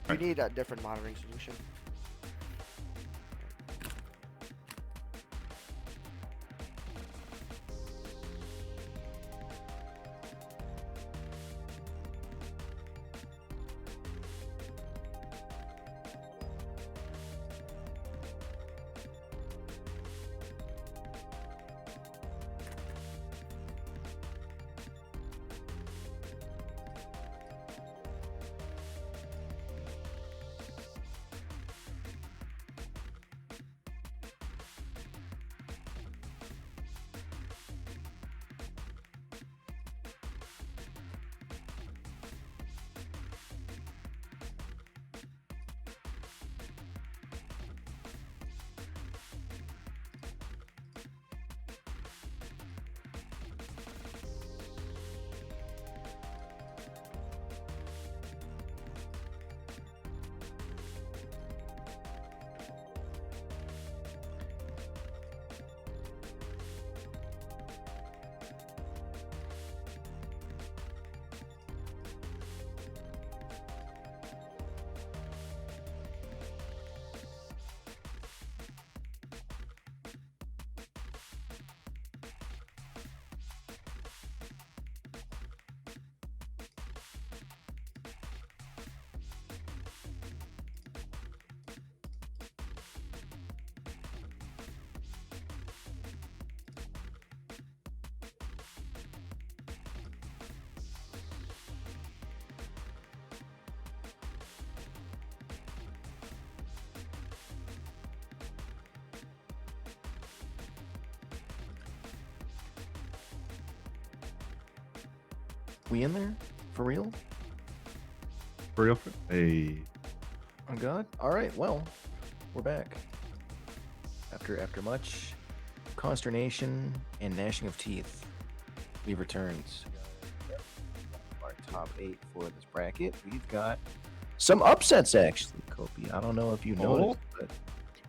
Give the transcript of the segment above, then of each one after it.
You need a different monitoring solution. We in there? For real? For real? Hey. Oh God! All right. Well, we're back. After much consternation and gnashing of teeth, we've returned. Our top 8 for this bracket. We've got some upsets actually, Kopi. I don't know if you noticed, but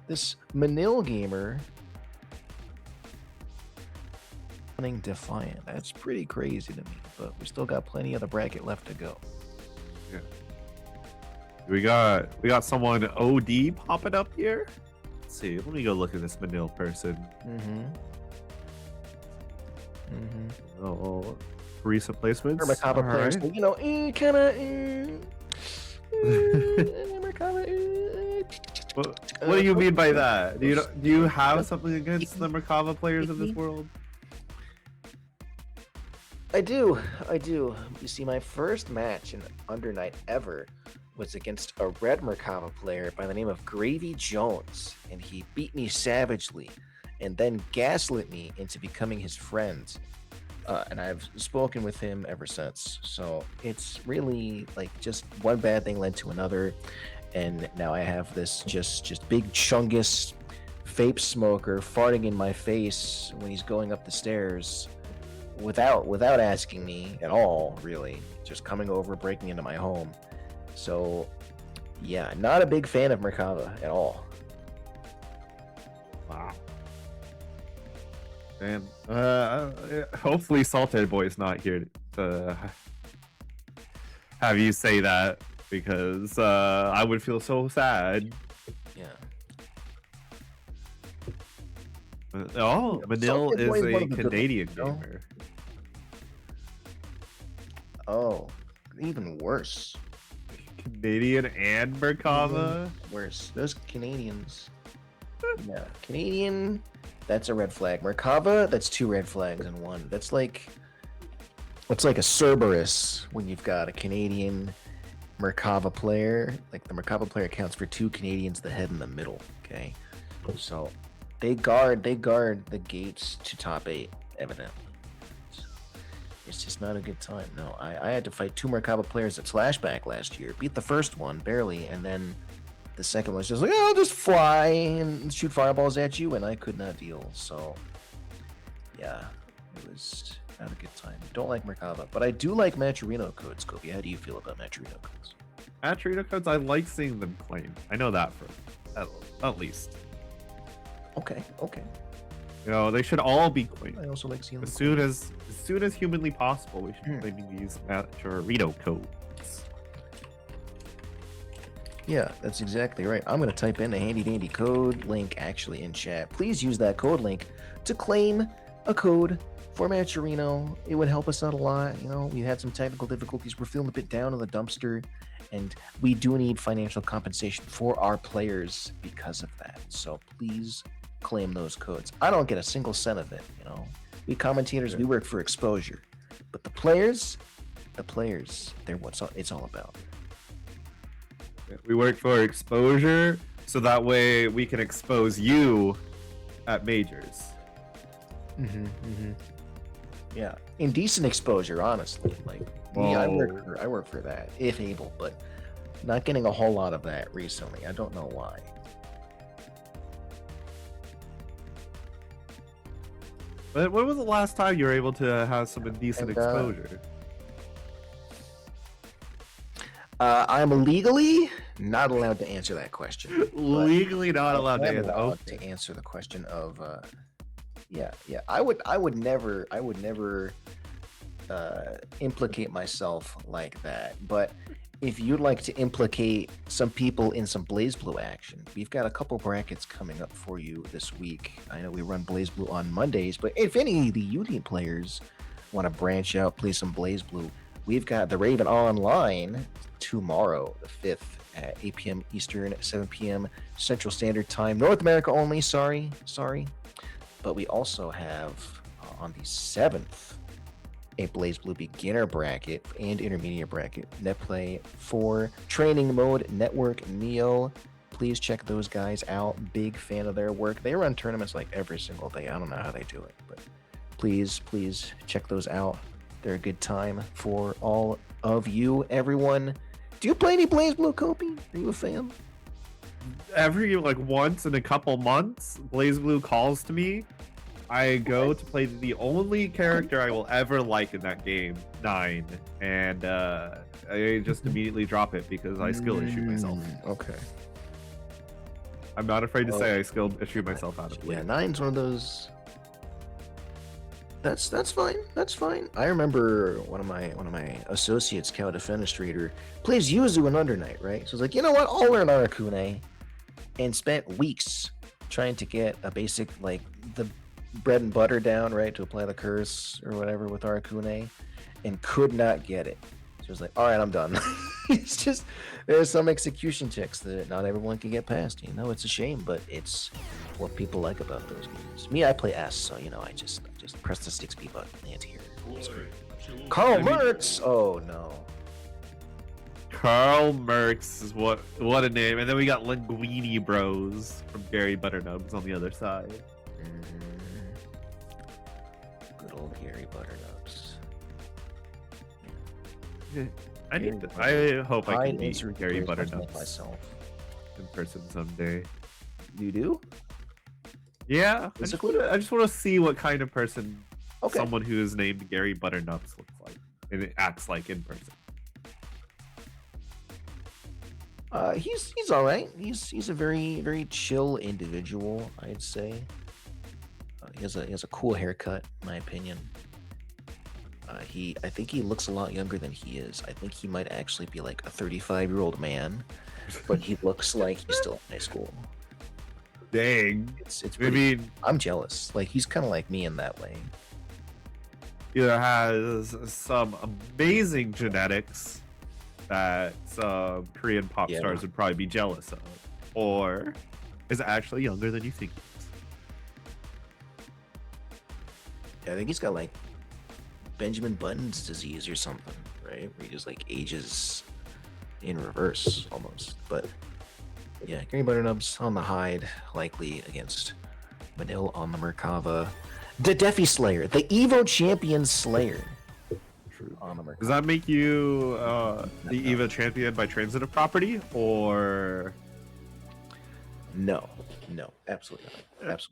this Manil gamer running Defiant. That's pretty crazy to me, but we still got plenty of the bracket left to go. Yeah. We got someone OD popping up here. Let's see. Let me go look at this Manil person. Oh, recent placements. Merkava players, Right. you know, kind of. What do you mean by that? Do you have something against the Merkava players of this world? I do. You see, my first match in Undernight ever was against a red Merkava player by the name of Gravy Jones, and he beat me savagely, and then gaslit me into becoming his friend. And I've spoken with him ever since. So it's really like just one bad thing led to another, and now I have this just big chungus vape smoker farting in my face when he's going up the stairs. Without asking me at all, really, just coming over, breaking into my home. So, yeah, not a big fan of Merkava at all. Wow. And hopefully Salted Boy's not here to have you say that, because I would feel so sad. Yeah. Oh, Manil Salted Boy is one a of the good Canadian ones, you know? gamer. Oh, even worse. Canadian and Merkava? Worse. Those Canadians. Yeah, Canadian, that's a red flag. Merkava, that's 2 red flags in one. That's like a Cerberus when you've got a Canadian Merkava player. Like the Merkava player counts for 2 Canadians, the head in the middle. Okay, so they guard the gates to top 8, evidently. It's just not a good time. No, I had to fight 2 Merkava players at Slashback last year. Beat the first one barely, and then the second one was just like, oh, I'll just fly and shoot fireballs at you, and I could not deal. So, yeah, it was not a good time. Don't like Merkava, but I do like Maturino codes. Kobe, how do you feel about Maturino codes? Maturino codes, I like seeing them claim. I know that for at least. Okay. You know, they should all be claimed. I also like seeing them As soon as humanly possible, we should be claiming these Maturino codes. Yeah, that's exactly right. I'm going to type in a handy dandy code link actually in chat. Please use that code link to claim a code for Matcherino. It would help us out a lot. You know, we had some technical difficulties. We're feeling a bit down in the dumpster, and we do need financial compensation for our players because of that. So please claim those codes. I don't get a single cent of it. You know, we commentators, we work for exposure, but the players, they're it's all about. We work for exposure, so that way we can expose you at majors. Yeah, indecent exposure, honestly. Like, yeah, I work for that if able, but not getting a whole lot of that recently. I don't know why. But when was the last time you were able to have some indecent exposure? I'm legally not allowed to answer that question. Legally not allowed to answer the question of yeah. I would never implicate myself like that. But if you'd like to implicate some people in some BlazBlue action, we've got a couple brackets coming up for you this week. I know we run BlazBlue on Mondays, but if any of the UNI players want to branch out, play some BlazBlue, we've got the Raven online tomorrow, the 5th, at 8 p.m. Eastern, 7 p.m. Central Standard Time. North America only, sorry. But we also have, on the 7th, a BlazBlue beginner bracket and intermediate bracket. Netplay for training mode, Network, Neo. Please check those guys out. Big fan of their work. They run tournaments like every single day. I don't know how they do it, but please check those out. They're a good time for all of you, everyone. Do you play any BlazBlue, Kopi? Are you a fan? Every once in a couple months, BlazBlue calls to me. I go to play the only character I will ever like in that game, 9, and I just immediately drop it because I skill issue myself. Okay. I'm not afraid to say I skill issue myself out of it. Yeah, 9's one of those. That's fine. That's fine. I remember one of my associates, Cal Defenestrator, plays Yuzu and Undernight, right? So it's like, you know what? I'll learn Arakune, and spent weeks trying to get a basic the bread and butter down, right, to apply the curse or whatever with Arakune, and could not get it. So I was like, all right, I'm done. It's just there's some execution checks that not everyone can get past. You know, it's a shame, but it's what people like about those games. Me, I play S, so you know, I just press the 6B button and here. Karl Mertz. Oh no. Karl Mertz is what a name. And then we got LinguiniBros from GaryButternubs on the other side. Good old GaryButternubs. I hope I can meet GaryButternubs myself in person someday. You do? Yeah, I just want to see what kind of person someone who is named GaryButternubs looks like and it acts like in person. He's all right. He's a very chill individual, I'd say. He has a cool haircut, in my opinion. I think he looks a lot younger than he is. I think he might actually be like a 35-year-old man, but he looks like he's still in high school. Dang. It's pretty, I'm jealous. Like, he's kind of like me in that way. Either has some amazing genetics that some Korean pop stars would probably be jealous of, or is actually younger than you think he is. Yeah, I think he's got like Benjamin Button's disease or something, right? Where he just like ages in reverse almost. But yeah, GaryButternubs on the hide, likely against Manil on the Merkava. The Defi Slayer, the Evo Champion Slayer. On the Merkava. Does that make you the Evo Champion by transitive property, or? No, absolutely not.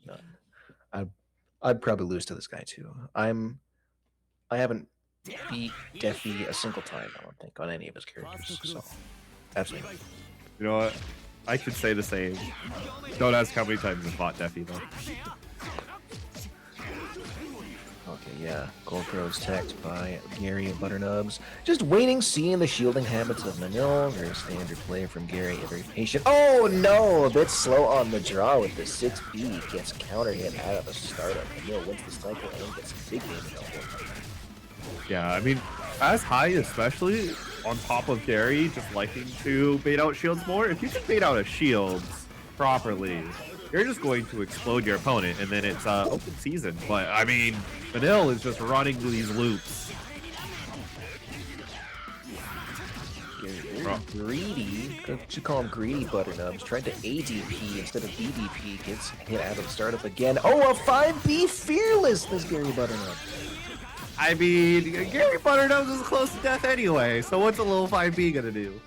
I'd probably lose to this guy too. I haven't beat Defi a single time, I don't think, on any of his characters. So absolutely not. You know what? I could say the same. Don't ask how many times I fought Defi though. Yeah, Gold Crow's tacked by GaryButternubs. Just waiting, seeing the shielding habits of Manil. Very standard play from Gary, very patient. Oh no, a bit slow on the draw with the 6B. Gets counter hit out of the startup. Manil wins the cycle and gets a big damage. Yeah, I mean, as high, especially on top of Gary, just liking to bait out shields more. If you can bait out a shield properly, you're just going to explode your opponent, and then it's open season. But I mean, Manil is just running these loops. Greedy, what you call him, greedy Butternubs, tried to ADP instead of BDP, gets hit out of the startup again. Oh, a 5B fearless, this Gary_Butternubs. I mean, GaryButternubs is close to death anyway, so what's a little 5B gonna do?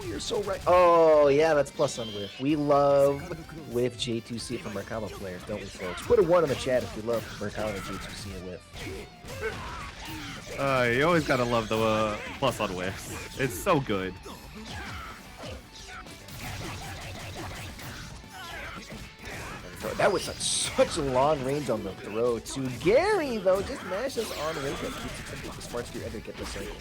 You're so right. Oh, yeah, that's plus on whiff. We love whiff J2C from Merkava players, don't we, folks? Put a 1 in the chat if you love Merkava J2C and whiff. You always gotta love the plus on whiffs. It's so good. That was such a long range on the throw to Gary, though. Just mashes on wake up. Keeps the smart spear ender get the cycle.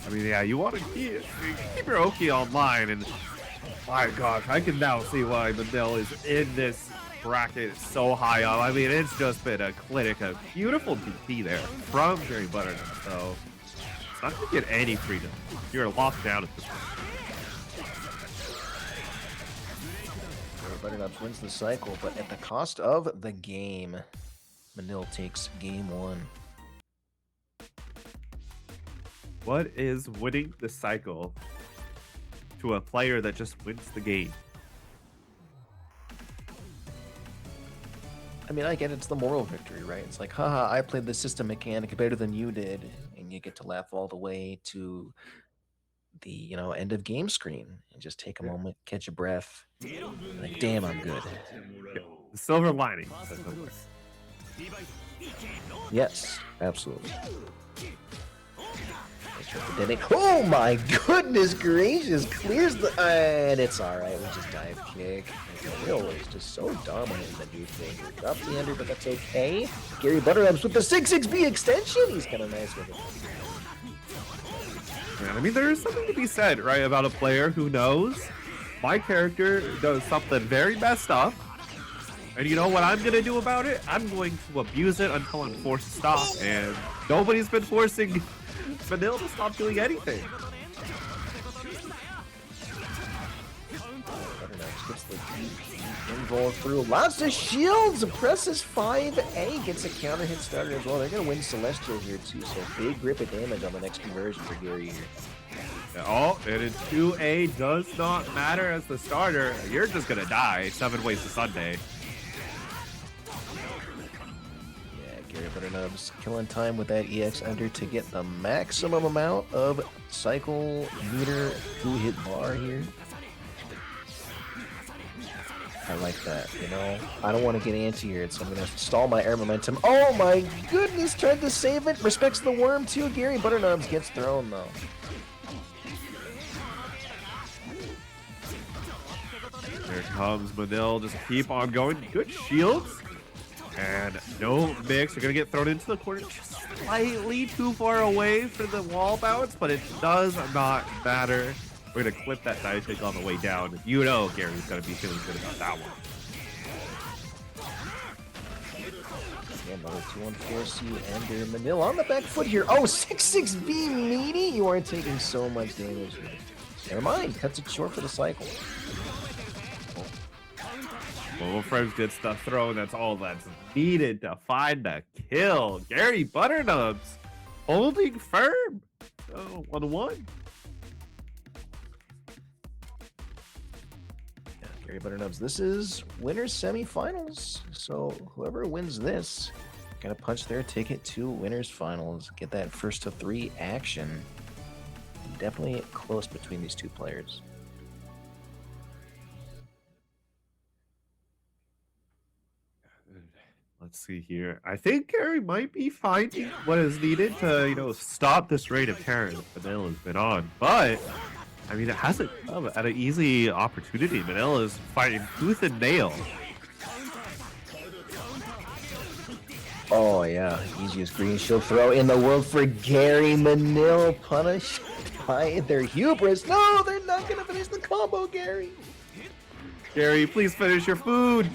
I mean, yeah, you want to keep your Oki online, and my gosh, I can now see why Manil is in this bracket so high up. I mean, it's just been a clinic, a beautiful DP there from GaryButternubs, so it's not going to get any freedom. You're locked down at this point. GaryButternubs wins the cycle, but at the cost of the game. Manil takes game 1. What is winning the cycle to a player that just wins the game? I mean, I get it's the moral victory, right? It's like, haha, I played the system mechanic better than you did, and you get to laugh all the way to the, you know, end of game screen and just take a moment, catch a breath, like, damn, I'm good. The silver lining. Yes, absolutely. Oh my goodness gracious! Clears the and it's all right. We just dive kick. Will is just so dominant in the new thing. Drops the ender, but that's okay. GaryButternubs with the 6-6B extension. He's kind of nice with it. Man, I mean, there's something to be said, right, about a player who knows my character does something very messed up, and you know what I'm gonna do about it? I'm going to abuse it until I'm forced to stop, and nobody's been forcing Manil to stop doing anything. Gets the roll through. Lots of shields. Presses 5A. Gets a counter hit starter as well. They're going to win Celestial here too. So big grip of damage on the next conversion for Gary here. Oh, and in 2A does not matter as the starter. You're just going to die 7 ways to Sunday. GaryButternubs killing time with that EX under to get the maximum amount of cycle meter 2-hit bar here. I like that, you know? I don't want to get anti-aired, so I'm going to stall my air momentum. Oh my goodness, tried to save it. Respects the worm too. GaryButternubs gets thrown though. There comes Manil, just keep on going. Good shields. And no mix. You're going to get thrown into the corner just slightly too far away for the wall bounce, but it does not matter. We're going to clip that dive kick on the way down. You know Gary's going to be feeling good about that one. Again, another 2-1-4C Ender. Manil on the back foot here. Oh, 6-6B meaty. You are taking so much damage here. Never mind. Cuts it short for the cycle. Well, Frames gets the throw, and that's all that's needed to find the kill. GaryButternubs holding firm. So, 1-1. GaryButternubs, this is winners semifinals. So whoever wins this, gonna punch their ticket to winners finals. Get that first to 3 action. Definitely close between these two players. Let's see here. I think Gary might be finding what is needed to, you know, stop this rate of terror that Manil has been on. But, I mean, it hasn't come at an easy opportunity. Manil is fighting tooth and nail. Oh yeah, easiest green shield throw in the world for Gary. Manil punished by their hubris. No, they're not gonna finish the combo, Gary. Gary, please finish your food.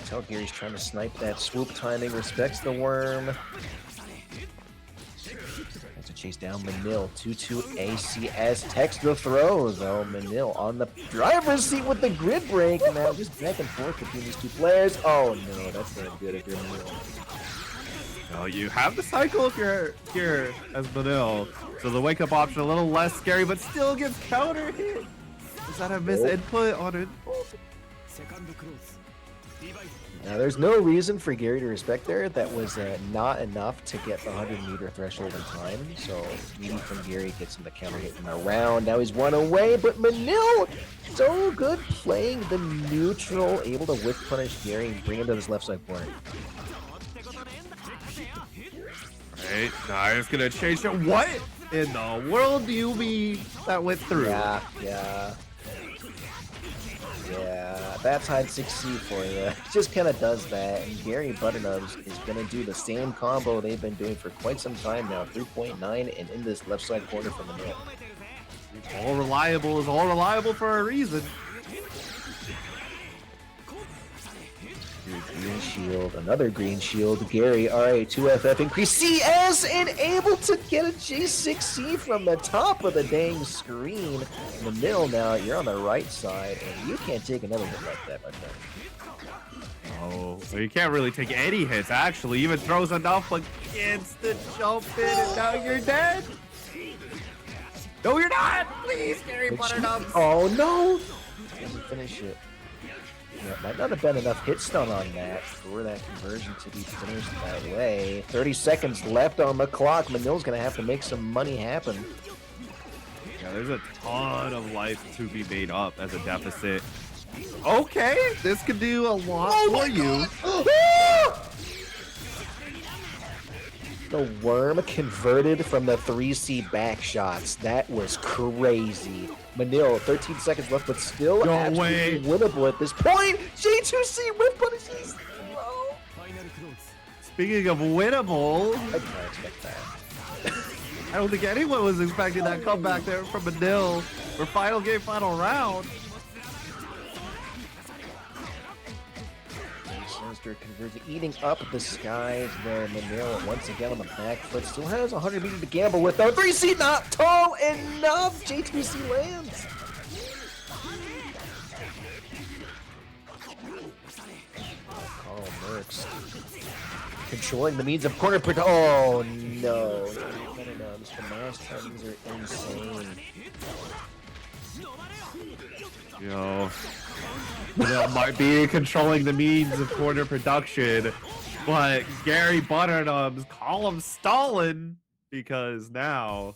Tell Gary's trying to snipe that swoop timing. Respects the worm. Has to chase down Manil. 2-2 ACS. Text the throw though. Manil on the driver's seat with the grid break. Now just back and forth between these two players. Oh no, that's not good if you're Manil. Oh, you have the cycle if you're here as Manil. So the wake up option a little less scary, but still gets counter hit. Is that a misinput on input? Now there's no reason for Gary to respect there. That was not enough to get the 100-meter threshold in time. So meeting from Gary gets him the counter hit in the round. Now he's one away, but Manil so good playing the neutral, able to whip punish Gary and bring him to this left side corner. Right, now it's gonna change it. What in the world do you mean that went through? Yeah. That's hide 6C for you. It just kind of does that, and GaryButternubs is going to do the same combo they've been doing for quite some time now. 3.9 and in this left side corner from the middle. All reliable is all reliable for a reason. Green shield, another green shield. Gary, alright, 2FF increase. CS and able to get a J6C from the top of the dang screen. In the middle now, you're on the right side, and you can't take another hit like that, my friend. Oh, well, you can't really take any hits, actually. Even throws enough against the jump in, and now you're dead. No, you're not! Please, GaryButternubs! Oh, no! Doesn't finish it. Yeah, might not have been enough hit stun on that for that conversion to be finished that way. 30 seconds left on the clock. Manil's going to have to make some money happen. Yeah, there's a ton of life to be made up as a deficit. Okay, this could do a lot for you. The worm converted from the 3C back shots. That was crazy. Manil, 13 seconds left, but still absolutely winnable at this point. J2C whip punishes. No. Speaking of winnable, I did not expect that. I don't think anyone was expecting that comeback there from Manil for final game, final round. Sinister conversion, eating up the skies there. Manil once again on the back foot. Still has 100 meters to gamble with, though. 3C not tall enough. J2C lands. Carl Merks controlling the means of corner. Oh no. The mass timings are insane. Yo. That might be controlling the means of corner production, but GaryButternubs, call him Stalin, because now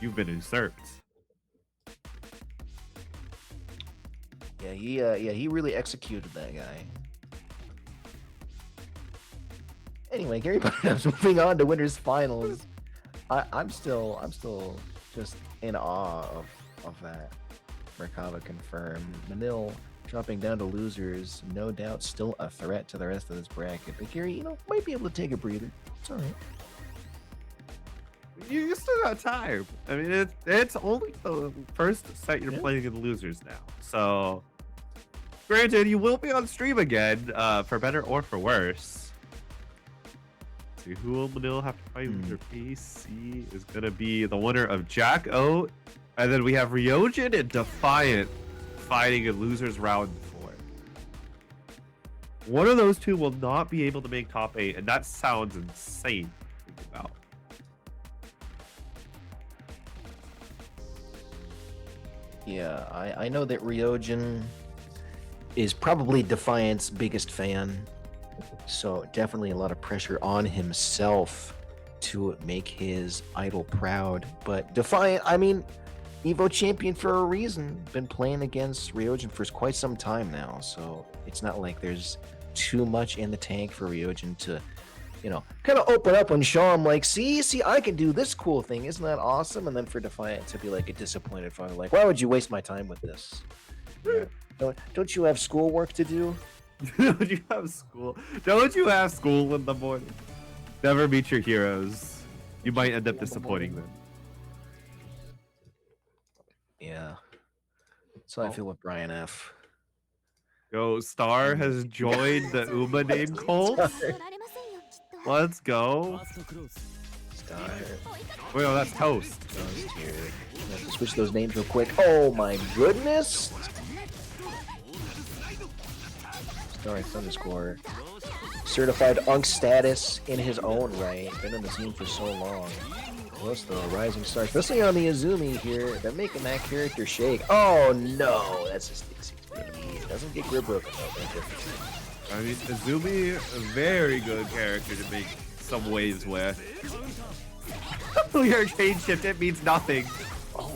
you've been usurped. Yeah, he really executed that guy. Anyway, GaryButternubs moving on to winners finals. I'm still just in awe of that. Merkava confirmed. Manil dropping down to losers, no doubt still a threat to the rest of this bracket. But Gary, might be able to take a breather. It's alright. You still got time. I mean, it's only the first set you're playing in losers now. So, granted, you will be on stream again, for better or for worse. Let's see, who will Manil have to fight with their PC is going to be the winner of Jack O. And then we have Ryojin and Defiant fighting in losers round 4. One of those two will not be able to make top 8, and that sounds insane to think about. Yeah, I know that Ryojin is probably Defiant's biggest fan, so definitely a lot of pressure on himself to make his idol proud. But Defiant, I mean, Evo champion for a reason. Been playing against Ryojin for quite some time now, so it's not like there's too much in the tank for Ryojin to, kind of open up and show him like, see, I can do this cool thing. Isn't that awesome? And then for Defiant to be like a disappointed father, like, why would you waste my time with this? Yeah. Don't you have schoolwork to do? Don't you have school? Don't you have school in the morning? Never meet your heroes. You might end up disappointing them. Yeah. That's how I feel with Brian F. Yo, Star has joined the Uma name cult. Let's go. Star. Wait, no, that's Toast. Toast here. I have to switch those names real quick. Oh my goodness! StarXUnderscore. Certified Unk status in his own right. Been in the scene for so long. What's the rising star? Especially on the Izumi here. They're making that character shake. Oh no! That's just it doesn't get grip broken though. I mean, Izumi, a very good character to make some waves with. Your chain shift, it means nothing. Oh.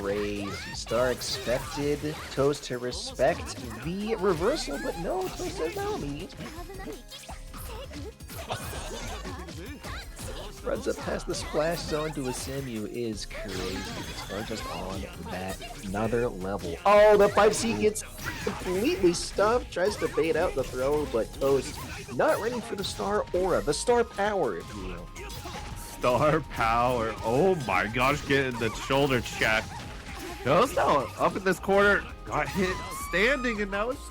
Crazy. Star expected Toast to respect the reversal, but no, Toast says no, me. Runs up past the splash zone to a Simu is crazy. Star just on that another level. Oh, the 5C gets completely stuffed. Tries to bait out the throw, but Toast not ready for the Star aura, the Star power, if you will. Star power. Oh my gosh, getting the shoulder check. Toast now up in this corner. Got hit standing, and now it's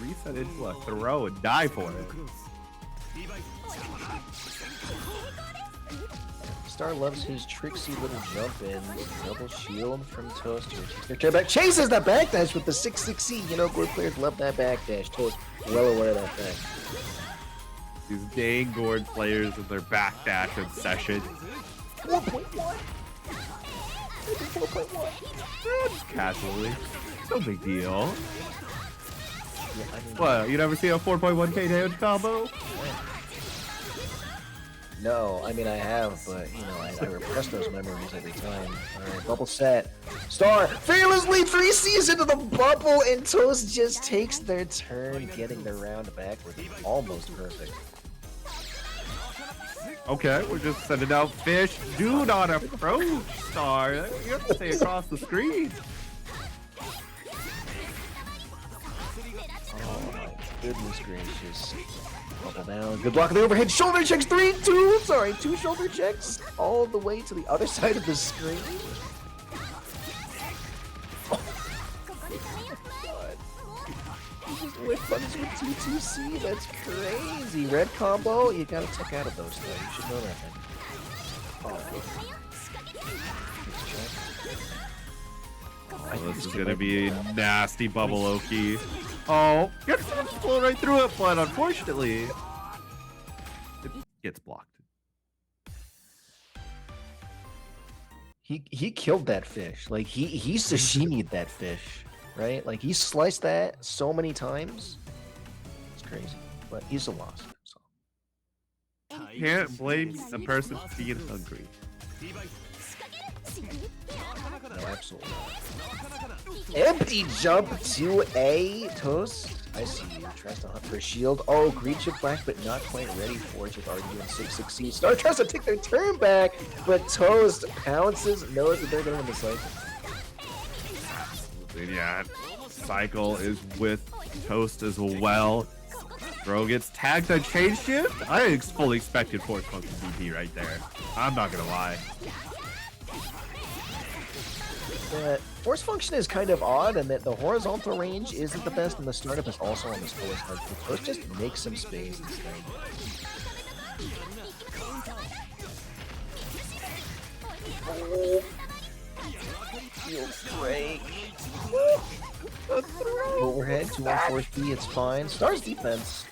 reset into a throw and die for it. Star loves his tricksy little jump in. Double shield from Toast. Their turn back. Chases the backdash with the 6-6C. You know, Gord players love that backdash. Toast well aware of that fact. These dang Gord players with their backdash obsession. 4.1. 4.1. Just casually. No big deal. Yeah, I mean, What, you never see a 4.1k damage combo? no, I mean I have, but you know I repress those memories every time. Alright, bubble set. Star fearlessly 3Cs into the bubble, and Toast just takes their turn getting the round back with almost perfect. Okay, we're just sending out fish. Do not approach, Star. You have to stay across the screen. Oh my goodness gracious. Bubble down. Good block of the overhead. Shoulder checks. 2 shoulder checks. All the way to the other side of the screen. Oh my god. He just whip buttons with 2-2C. That's crazy. Red combo. You gotta check out of those though. You should know that thing. Oh, this is gonna be a nasty bubble Oki. Oh, gets blown right through it, but unfortunately, it gets blocked. He killed that fish. Like he sashimi'd that fish, right? Like he sliced that so many times. It's crazy, but he's a loss. So. Can't blame the person being hungry. No, absolutely not. Empty jump to a Toast. I see you. Tries to hunt for a shield. Oh, green chip black, but not quite ready for it. With RD and 6-6C. Star tries to take their turn back, but Toast pounces, knows that they're going to win the cycle. Yeah, cycle is with Toast as well. Bro gets tagged on chain shift. I fully expected Force Function BP right there. I'm not gonna lie. Force function is kind of odd in that the horizontal range isn't the best and the startup is also on the slower side. Let's just make some space instead. Oh. Feels break. Overhead, 2-1-4-3, it's fine. Star's defense.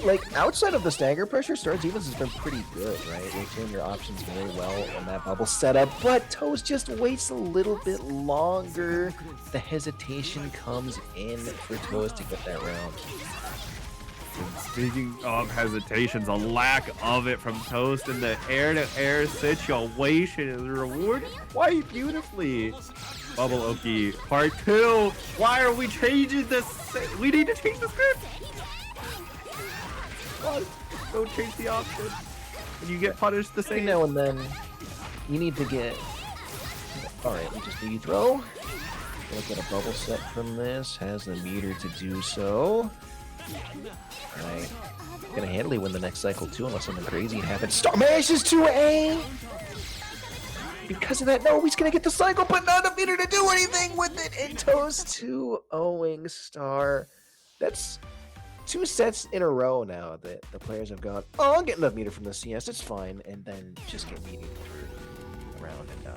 Like, outside of the stagger pressure, Star's defense has been pretty good, right? Rotating your options very well on that bubble setup, but Toast just waits a little bit longer. The hesitation comes in for Toast to get that round. And speaking of hesitations, a lack of it from Toast in the air-to-air situation is rewarded quite beautifully. Bubble Oki, part 2. Why are we changing this? We need to change the script. Don't change the option. And you get punished the Every same. now and then, you need to get Alright, we just do throw. Gonna get a bubble set from this. Has the meter to do so. Alright. Gonna handily win the next cycle too, unless something crazy happens. Star manages to A! Because of that, no, he's gonna get the cycle, but not a meter to do anything with it. It toes to Owing Star. That's 2 sets in a row now that the players have gone, oh, I'll get enough meter from the CS, it's fine, and then just get meter for round and die.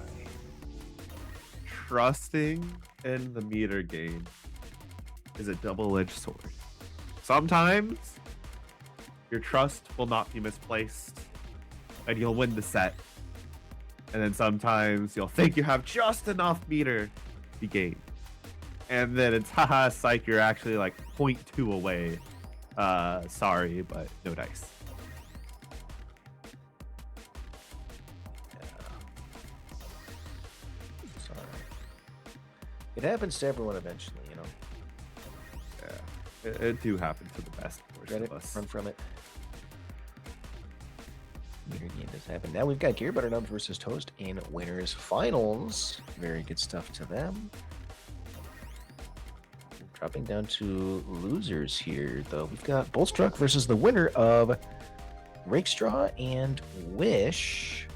Trusting in the meter game is a double-edged sword. Sometimes your trust will not be misplaced and you'll win the set. And then sometimes you'll think you have just enough meter to gain. And then it's haha, psych, you're actually like 0.2 away. Sorry, but no dice. Sorry. It happens to everyone eventually, you know? Yeah, it do happen to the best portion of us. Run from it. Meter game does happen. Now we've got GaryButternubs versus Toast in winners finals. Very good stuff to them. Dropping down to losers here, though. We've got Boltstruck versus the winner of Rakestraw and Wish,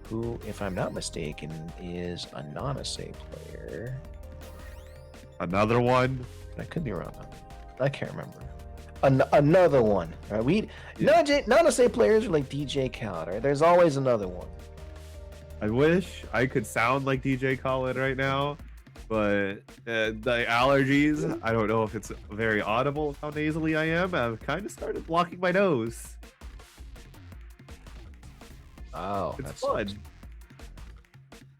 who, if I'm not mistaken, is a non-essay player. Another one? I could be wrong. I can't remember. Another one. All right? Non-essay players are like DJ Khaled. Right? There's always another one. I wish I could sound like DJ Khaled right now, but the allergies, I don't know if it's very audible with how nasally I am. I've kind of started blocking my nose. Oh, It's that's fun.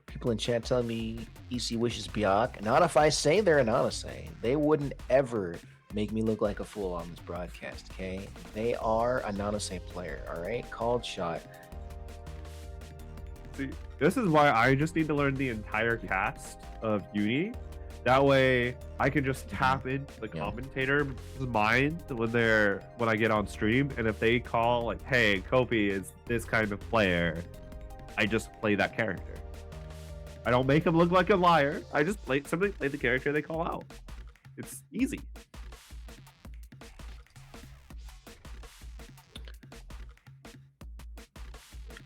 People in chat telling me EC wishes Biak. Not if I say they're a non-essay. They wouldn't ever make me look like a fool on this broadcast, okay? They are a non-essay player, all right? Called shot. See, this is why I just need to learn the entire cast of Uni. That way, I can just tap into the commentator's mind when I get on stream, and if they call like, "Hey, Kopi is this kind of player," I just play that character. I don't make him look like a liar. I just play the character they call out. It's easy.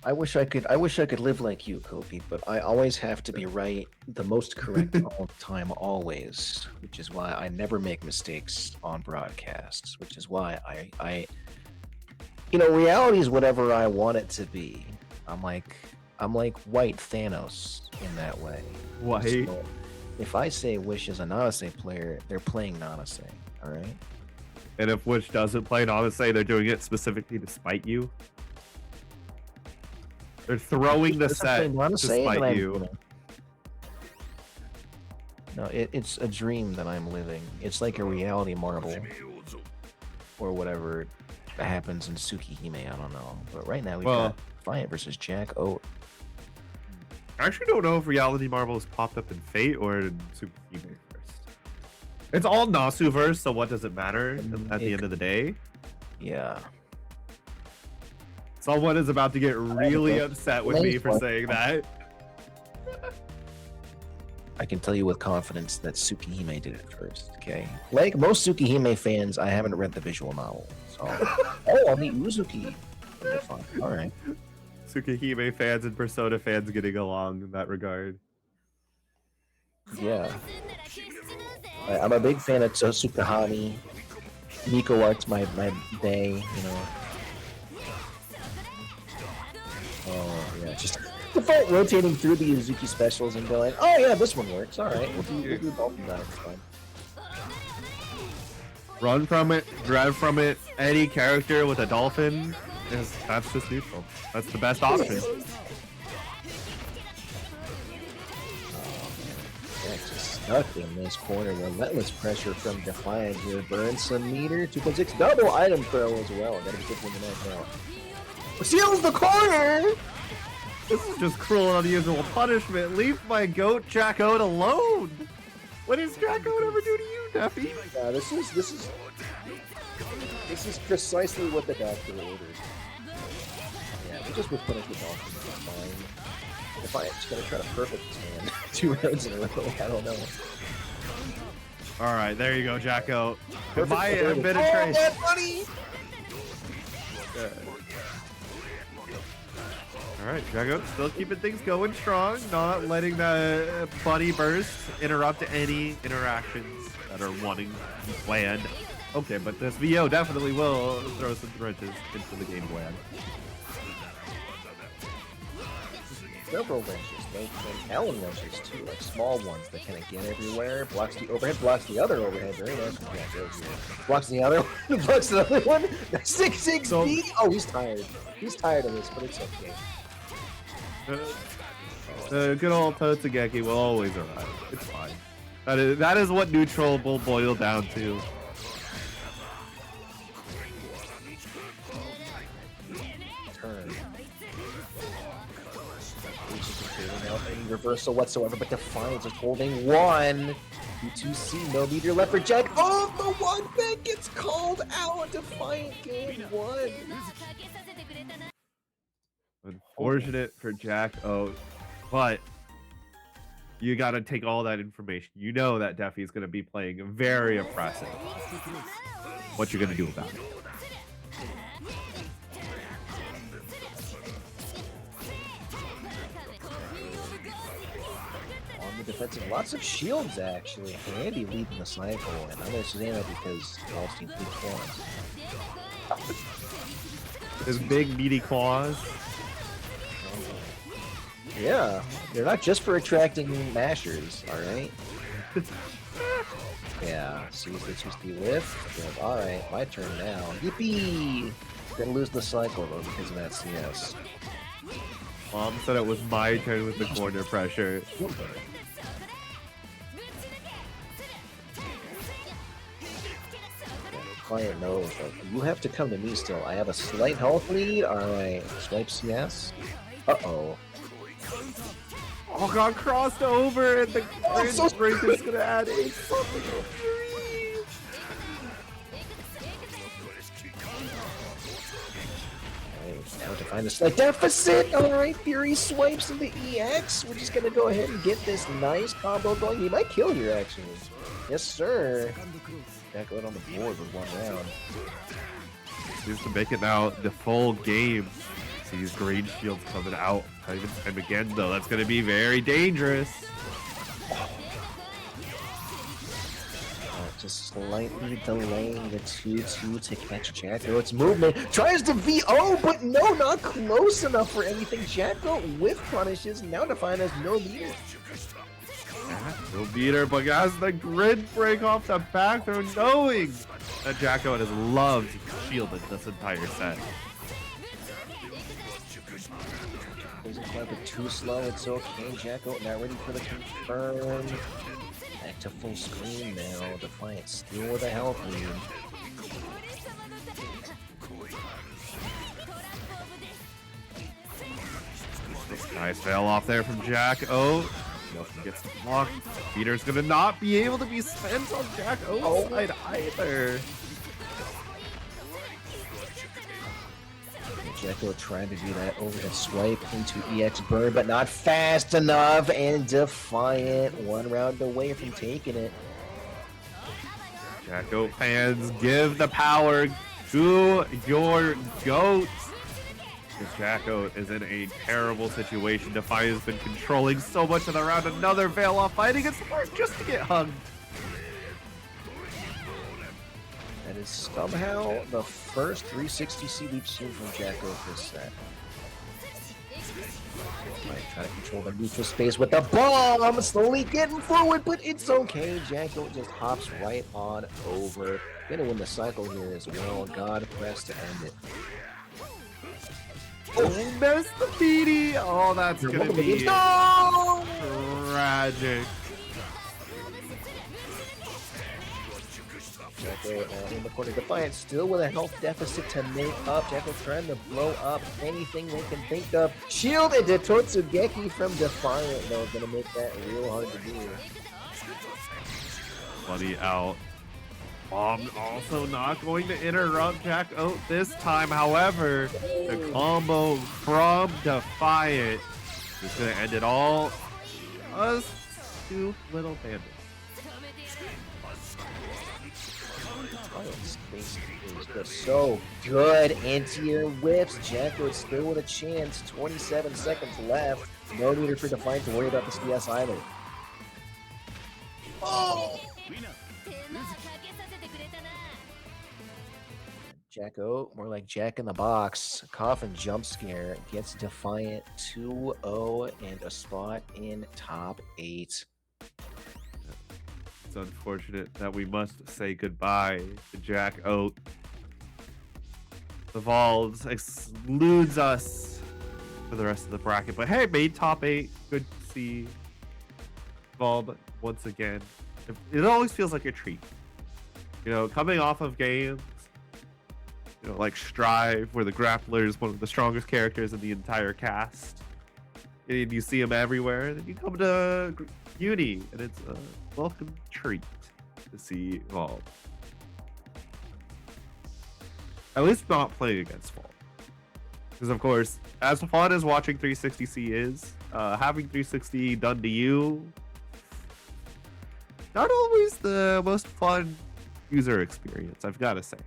I wish I could live like you, Kofi, but I always have to be right, the most correct all the time, always. Which is why I never make mistakes on broadcasts. Which is why I reality is whatever I want it to be. I'm like white Thanos in that way. White. So if I say Wish is a non-essay player, they're playing non-essay. All right. And if Wish doesn't play non-essay, they're doing it specifically to spite you. They're throwing the set to spite you. No, it's a dream that I'm living. It's like a reality marble. Or whatever happens in Tsukihime, I don't know. But right now we've got Defiant versus Jack O. I actually don't know if Reality Marble has popped up in Fate or in Tsukihime first. It's all Nasuverse, so what does it matter at the end of the day? Yeah. Someone is about to get really upset with me for saying that. I can tell you with confidence that Tsukihime did it first, okay? Like most Tsukihime fans, I haven't read the visual novel. So, I'll meet Uzuki. All right. Tsukihime fans and Persona fans getting along in that regard. Yeah. I'm a big fan of Tsukahami. Nico Art's my day, you know. Oh, yeah, just default rotating through the Uzuki specials and going, oh yeah, this one works, alright, we'll do Dolphin Dive, it's fine. Run from it, drive from it, any character with a dolphin, that's just neutral. That's the best option. Yeah, just stuck in this corner. Relentless pressure from Defiant here. Burns some meter. 2.6 double item throw as well. Gotta be careful in the next round. Seals the corner! This is just cruel and unusual punishment. Leave my goat Jackote alone. What does Jackote ever do to you, Duffy? Yeah, this is precisely what the doctor ordered. Yeah, we just would punish the dolphin. It's fine. Defiant's gonna try to perfect his hand 2 rounds in a row. I don't know. All right, there you go, Jacko. Perfect My ability. embittered Oh, trace. bad buddy! All right, Jacko, still keeping things going strong, not letting the buddy burst interrupt any interactions that are wanting to be planned. Okay, but this VO definitely will throw some wrenches into the game plan. Several wrenches, like Allen wrenches too, like small ones that kind of get everywhere. Blocks the overhead, blocks the other overhead. Very nice. Blocks the other one, blocks the other one. 6-6 B. Oh, he's tired. He's tired of this, but it's okay. The good old Totsugeki will always arrive. It's fine. That is what neutral will boil down to. Turn. Any reversal whatsoever, but Defiant is holding one. U2C, no meteor left for Jack. Oh, the one that gets called out. Defiant game 1. Unfortunate for Jack O, but you got to take all that information. You know that Defi is going to be playing very oppressive. What you going to do about it? Defensive, lots of shields actually. Andy leading the cycle, and I'm gonna Susanna because Palestine big claws. His big meaty claws. Yeah, they're not just for attracting mashers, alright? Yeah, sees the 2-speed lift. Good. Alright, my turn now. Yippee! Gonna lose the cycle though because of that CS. Mom said it was my turn with the corner pressure. Client knows, but you have to come to me still. I have a slight health lead. Alright, swipe CS. Uh-oh. Oh, got crossed over, and the so break is gonna add a something. Alright, now to find a slight deficit. Alright, Fury swipes into EX. We're just gonna go ahead and get this nice combo going. He might kill here, actually. Yes, sir. Back out on the board with 1 round. Seems to make it now the full game. Sees green shields coming out time and time again, though. That's going to be very dangerous. Just slightly delaying the 2-2 to catch Jacko. It's movement. Tries to VO, but no, not close enough for anything. Jacko with punishes. Now Defiant has no leader. No beater, but has the grid break off the back throw, knowing that Jacko has loved shielded this entire set. Isn't quite bit too slow. It's okay. Jacko now ready for the confirm. Back to full screen now. Defiant still with a health lead. Nice fail off there from Jack O. Nelson gets the block. Beater's gonna not be able to be spent on Jack O's side either. Jacko trying to do that overhead swipe into EX burn, but not fast enough. And Defiant 1 round away from taking it. Jacko fans, give the power to your goats. Because Jacko is in a terrible situation. Defiant has been controlling so much of the round. Another veil off fighting against Spark just to get hugged. That is somehow the first 360C we've seen from Jacko this set. Might try to control the neutral space with the bomb. Slowly getting forward, but it's okay. Jacko just hops right on over. Gonna win the cycle here as well. God press to end it. Oh, missed the beaty. Oh, that's gonna be tragic. Jacko in the corner. Defiant still with a health deficit to make up. Jacko trying to blow up anything they can think of. Shield into Totsugeki from Defiant, though. Gonna make that real hard to do. Buddy out. Bomb also not going to interrupt Jack O this time. However, the combo from Defiant He's gonna end it all. Us two little bandits. Space is just so good. Anti-air whiffs. Jacko still with a chance. 27 seconds left. No need for Defiant to worry about the CS either. Oh! Jacko, more like Jack in the Box. Coffin jump scare gets Defiant 2-0 and a spot in top 8. It's unfortunate that we must say goodbye to Jack Oat. The Vols excludes us for the rest of the bracket. But hey, made top 8. Good to see Vol once again. It always feels like a treat. You know, coming off of games, you know, like Strive, where the Grappler is one of the strongest characters in the entire cast. And you see him everywhere. And then you come to Uni, and it's a welcome treat to see Vol. At least not playing against Vol. Because, of course, as fun as watching 360C is, having 360 done to you, not always the most fun user experience, I've got to say.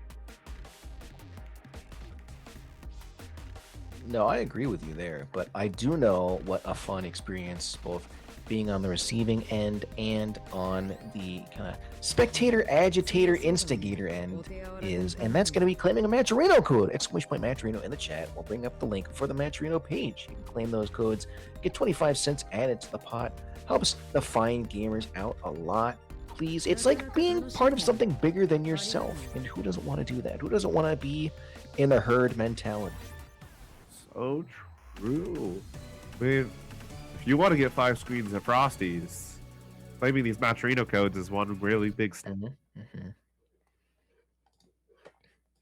No, I agree with you there, but I do know what a fun experience both being on the receiving end and on the kind of spectator, agitator, instigator end is, and that's going to be claiming a Matcherino code! !Matcherino in the chat. We'll bring up the link for the Matcherino page. You can claim those codes, get 25 cents added to the pot, helps the fine gamers out a lot. Please, it's like being part of something bigger than yourself, and who doesn't want to do that? Who doesn't want to be in the herd mentality? So true. I mean, if you want to get 5 screens at Frosty's, claiming these Matcherino codes is one really big step.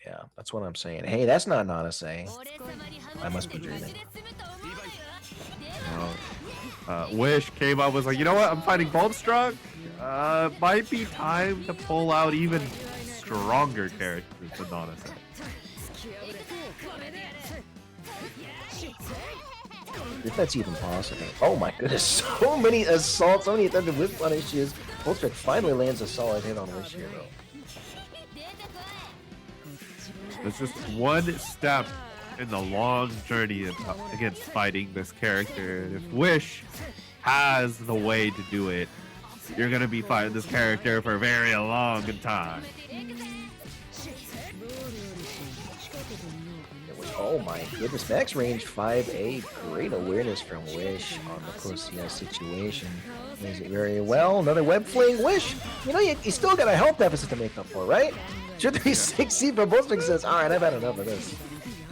Yeah, that's what I'm saying. Hey, that's not an honest saying. I must be dreaming. Wish came up, was like, you know what? I'm fighting Boltstruck. Might be time to pull out even stronger characters than Nonasa. If that's even possible. Oh my goodness, so many assaults, so many attempted whip punishes. Boltstruck finally lands a solid hit on Wish here, though. It's just one step in the long journey against fighting this character. And if Wish has the way to do it, you're going to be fighting this character for a very long time. Oh my goodness, max range 5A, great awareness from Wish on the post-CS situation. Plays it very well, another web fling. Wish, you know, you still got a health deficit to make up for, right? Should 360, but Boltstruck says, alright, I've had enough of this.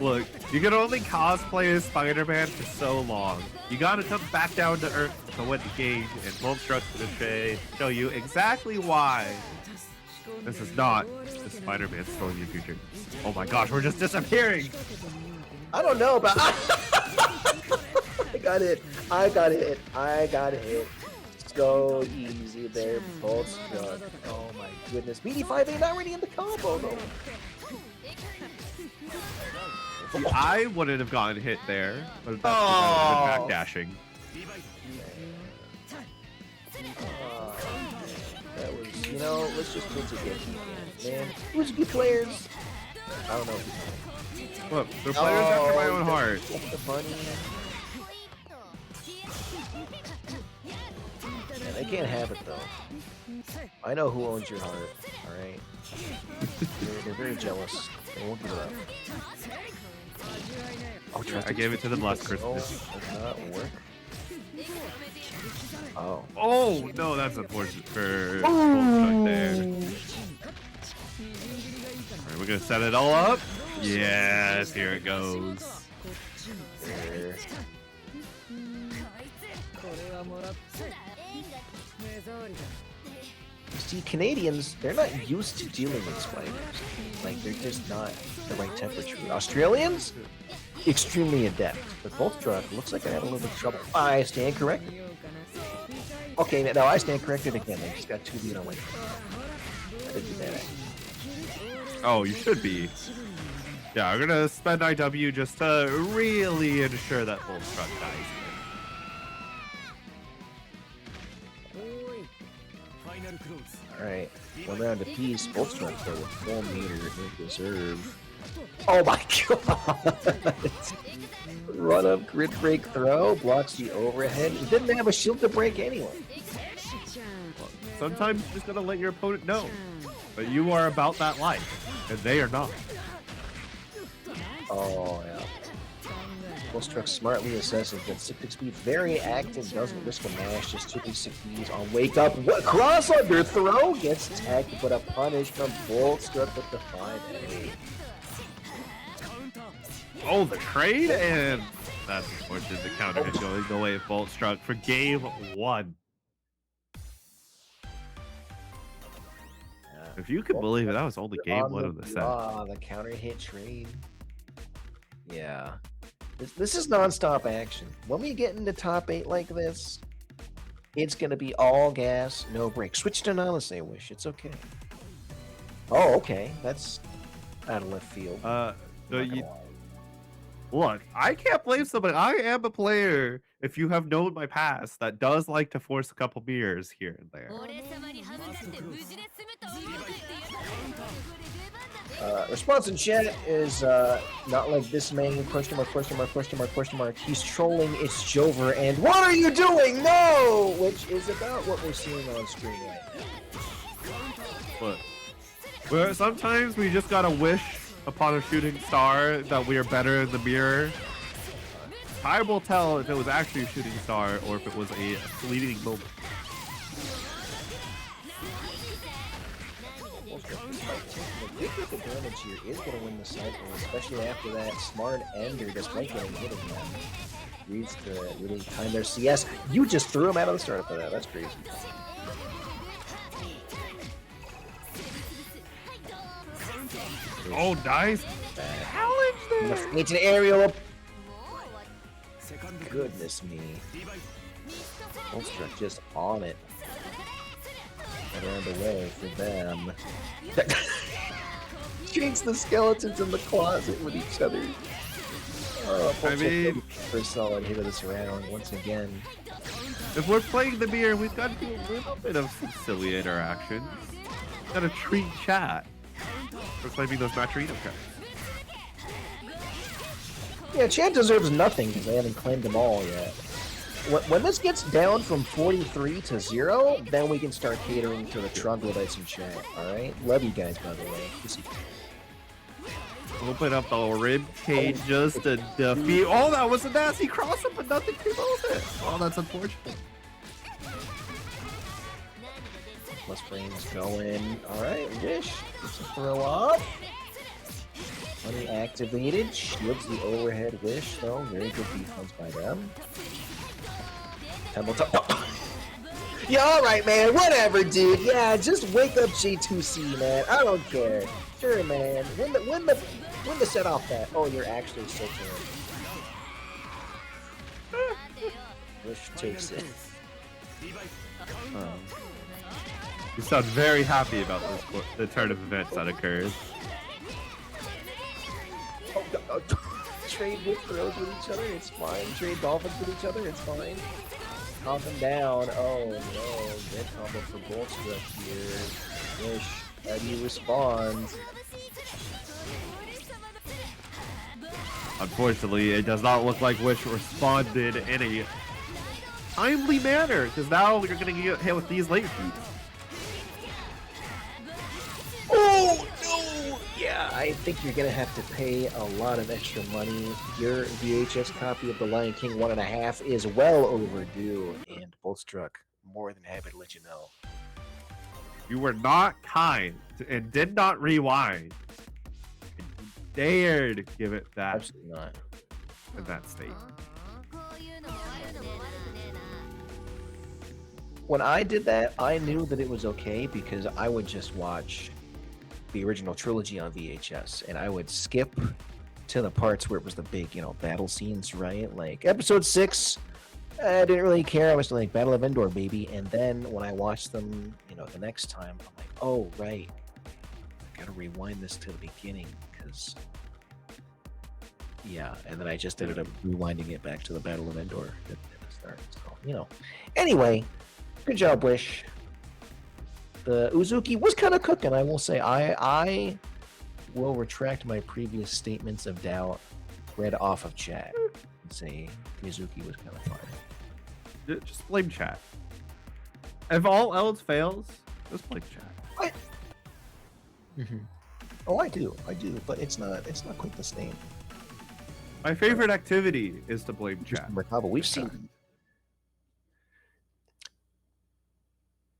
Look, you can only cosplay as Spider-Man for so long. You gotta come back down to Earth to win the game, and Boltstruck's gonna show you exactly why this is not the Spider-Man story in the future. Oh my gosh, we're just disappearing! I don't know, but I got it. I got it. So easy there, Boltstruck. Oh my goodness. BD5A not already in the combo, though. See, I wouldn't have gotten hit there, but that's because I've been backdashing. That was, you know, let's just put it again. Man, who's good players? I don't know. Look, they're players after my own heart. The bunny. Yeah, they can't have it though. I know who owns your heart. All right. They're very jealous. They won't give it up. Oh, I gave it to the Blast Christmas. Does not work. Oh. Oh no, that's unfortunate for Boltstruck there. Alright, we're gonna set it all up. Yes, here it goes. There. See, Canadians, they're not used to dealing with spiders. Like, they're just not the right temperature. Australians, extremely adept. But Boltstruck looks like I had a little bit of trouble. I stand corrected. Okay, no, I stand corrected again. They just got 2 away from me. I didn't do that. Oh, you should be. Yeah, I'm gonna spend IW just to really ensure that Boltstruck dies here. All right, 1 round apiece. Boltstruck though with 4 meter in reserve. Oh my god! Run up, grid break throw, blocks the overhead. He didn't have a shield to break anyway. Sometimes you just gotta let your opponent know that you are about that life, and they are not. Oh yeah. Boltstruck smartly assesses that 6 speed, very active, doesn't risk a mash, just 260s on wake up. What cross under throw gets tagged, but a punish from Boltstruck with the 5A. Oh, the trade, and that's unfortunate. The counter hit going the way of Boltstruck for game 1. If you can believe it, that was only game 1 of the set. Ah, the counter hit trade. Yeah. This is non-stop action. When we get into top 8 like this, it's going to be all gas, no break. Switch to Nihilus, I wish. It's okay. Oh, okay. That's out of left field. Look, I can't blame somebody. I am a player, if you have known my past, that does like to force a couple mirrors here and there. Response in chat is not like this man, question mark, question mark, question mark, question mark. He's trolling, it's Jover, and what are you doing? No! Which is about what we're seeing on screen right now. But sometimes we just gotta wish upon a shooting star that we are better in the mirror. Time will tell if it was actually a shooting star or if it was a fleeting moment. The big advantage here is going to win the cycle, especially after that smart ender, despite getting hit again. Needs to really time their CS. You just threw him out of the startup for that. That's crazy. Oh, nice challenge there. It's an aerial. Goodness me. Boltstruck just on it. Around the way for them. Change the skeletons in the closet with each other. Oh, I mean, for a solid hit of this round once again. If we're playing the mirror, we've got to do a little bit of some silly interactions. Got to treat chat for claiming those Maturino cards. Yeah, chat deserves nothing because they haven't claimed them all yet. When this gets down from 43 to 0, then we can start catering to the troglodytes in chat, alright? Love you guys, by the way. Open up the rib cage just to defeat. Oh, that was a nasty cross-up, but nothing came of it. Oh, that's unfortunate. Plus flames going. Alright, Wish. It's a throw up. Money activated. Shields the overhead Wish, though. Very good defense by them. Yeah, alright, man. Whatever, dude. Yeah, just wake up J2C, man. I don't care. Sure, man. Win the set off that. Oh, you're actually so good. Wish takes it. You sound very happy about this, the turn of events that occurs. Trade with throws with each other, it's fine. Trade dolphins with each other, it's fine. Calm them down. Oh no, dead combo for Boltstruck here. Wish, how do you respond? Unfortunately, it does not look like Wish responded in a timely manner, because now you're going to get hit with these late feeds. Oh no! Yeah, I think you're gonna have to pay a lot of extra money. Your VHS copy of The Lion King 1.5 is well overdue, and Boltstruck more than happy to let you know. You were not kind and did not rewind. And you dared give it that. Absolutely not. In that state. When I did that, I knew that it was okay because I would just watch the original trilogy on VHS, and I would skip to the parts where it was the big, battle scenes, right? Like episode 6, I didn't really care. I was like, Battle of Endor, baby. And then when I watched them, the next time, I'm like, oh, right. I gotta rewind this to the beginning, because, yeah. And then I just ended up rewinding it back to the Battle of Endor at the start. So, anyway, good job, Wish. the Uzuki was kind of cooking. I will say, I will retract my previous statements of doubt read off of chat and say Uzuki was kind of fine. Just blame chat. If all else fails, just blame chat. What? Oh, I do, but it's not quite the same. My favorite activity is to blame chat. Merkaba, we've seen.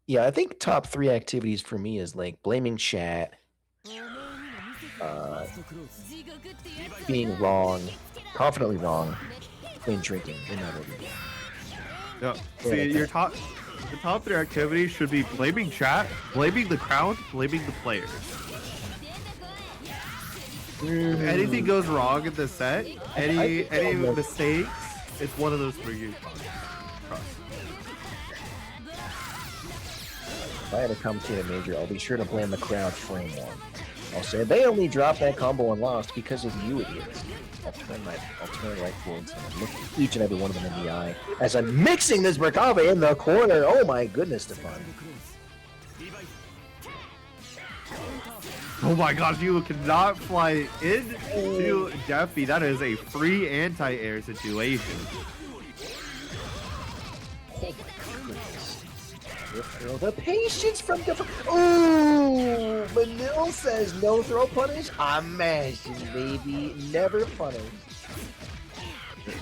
Yeah, I think top 3 activities for me is like blaming chat, being wrong, confidently wrong, and drinking. In that order. No, see, the top 3 activities should be blaming chat, blaming the crowd, blaming the players. If anything goes wrong in the set, any mistakes, it's one of those 3 you trust. If I had to commentate a major, I'll be sure to blame the crowd frame 1. I'll say they only dropped that combo and lost because of you idiots. I'll turn right towards them and look each and every one of them in the eye as I'm mixing this Merkaba in the corner. Oh my goodness, Stefan. Oh my gosh, you cannot fly into Defi. That is a free anti-air situation. Oh my goodness. The patience from Defiant. Ooh, Manil says no throw punish. I'm mashing, baby. Never punish.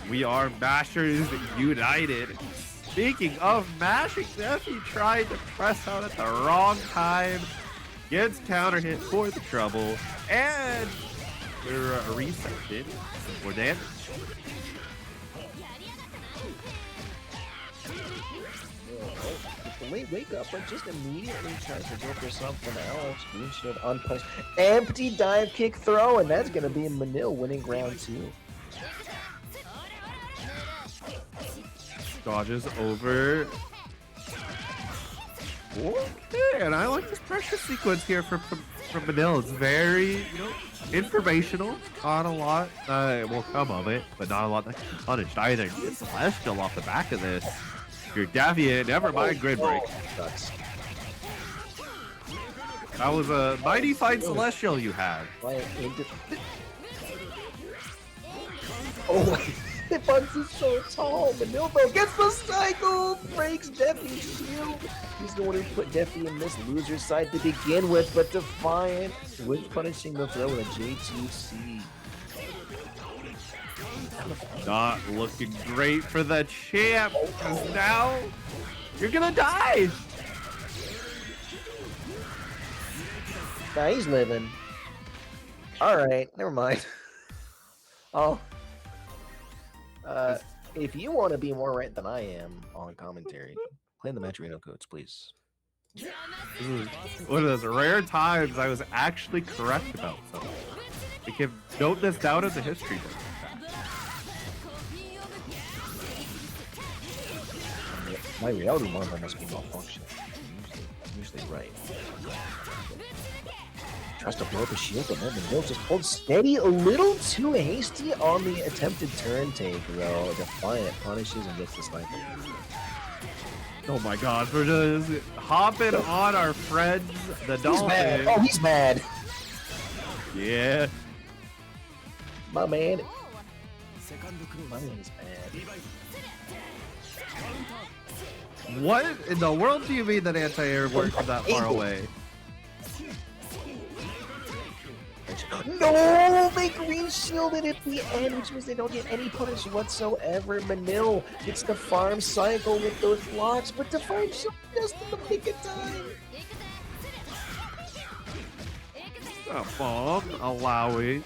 We are Mashers United. Speaking of mashing, Defi tried to press out at the wrong time. Gets counter hit for the trouble, and we're resetting some more damage. The late wake up, but just immediately tries to go for something else. Green shield unpunished. Empty dive kick throw, and that's going to be Manil winning round 2. Dodges over. Okay, and I like this pressure sequence here from Manil. It's very, informational. Not a lot will come of it, but not a lot that can be punished either. You get Celestial off the back of this. You're Defiant, never mind grid break. That was a mighty fine Celestial you had. Oh, the buns is so tall. Manil though gets the cycle, breaks Defi's shield. He's the one who put Defi in this loser side to begin with, but Defiant with punishing the throw with a J2C. Not looking great for the champ, because now you're gonna die. Nah, he's living. Alright, never mind. Oh. If you want to be more right than I am on commentary, play the Maturino codes, please. One of those rare times I was actually correct about something. We can note this down in the history book. My reality monitor must be malfunctioning. I'm usually right. Tries to blow up a shield, but Manil just holds steady, a little too hasty on the attempted turn take, though. Defiant punishes and gets the sniper. Oh my god, we're just hopping on our friends, the Dolphins. Mad. Oh, he's mad. Yeah. My man. My man is mad. What in the world do you mean that anti-air works that far away? No, they green shielded at the end, which means they don't get any punish whatsoever. Manil gets the farm cycle with those blocks, but Defiant shield just in the pick of time. A bomb allowing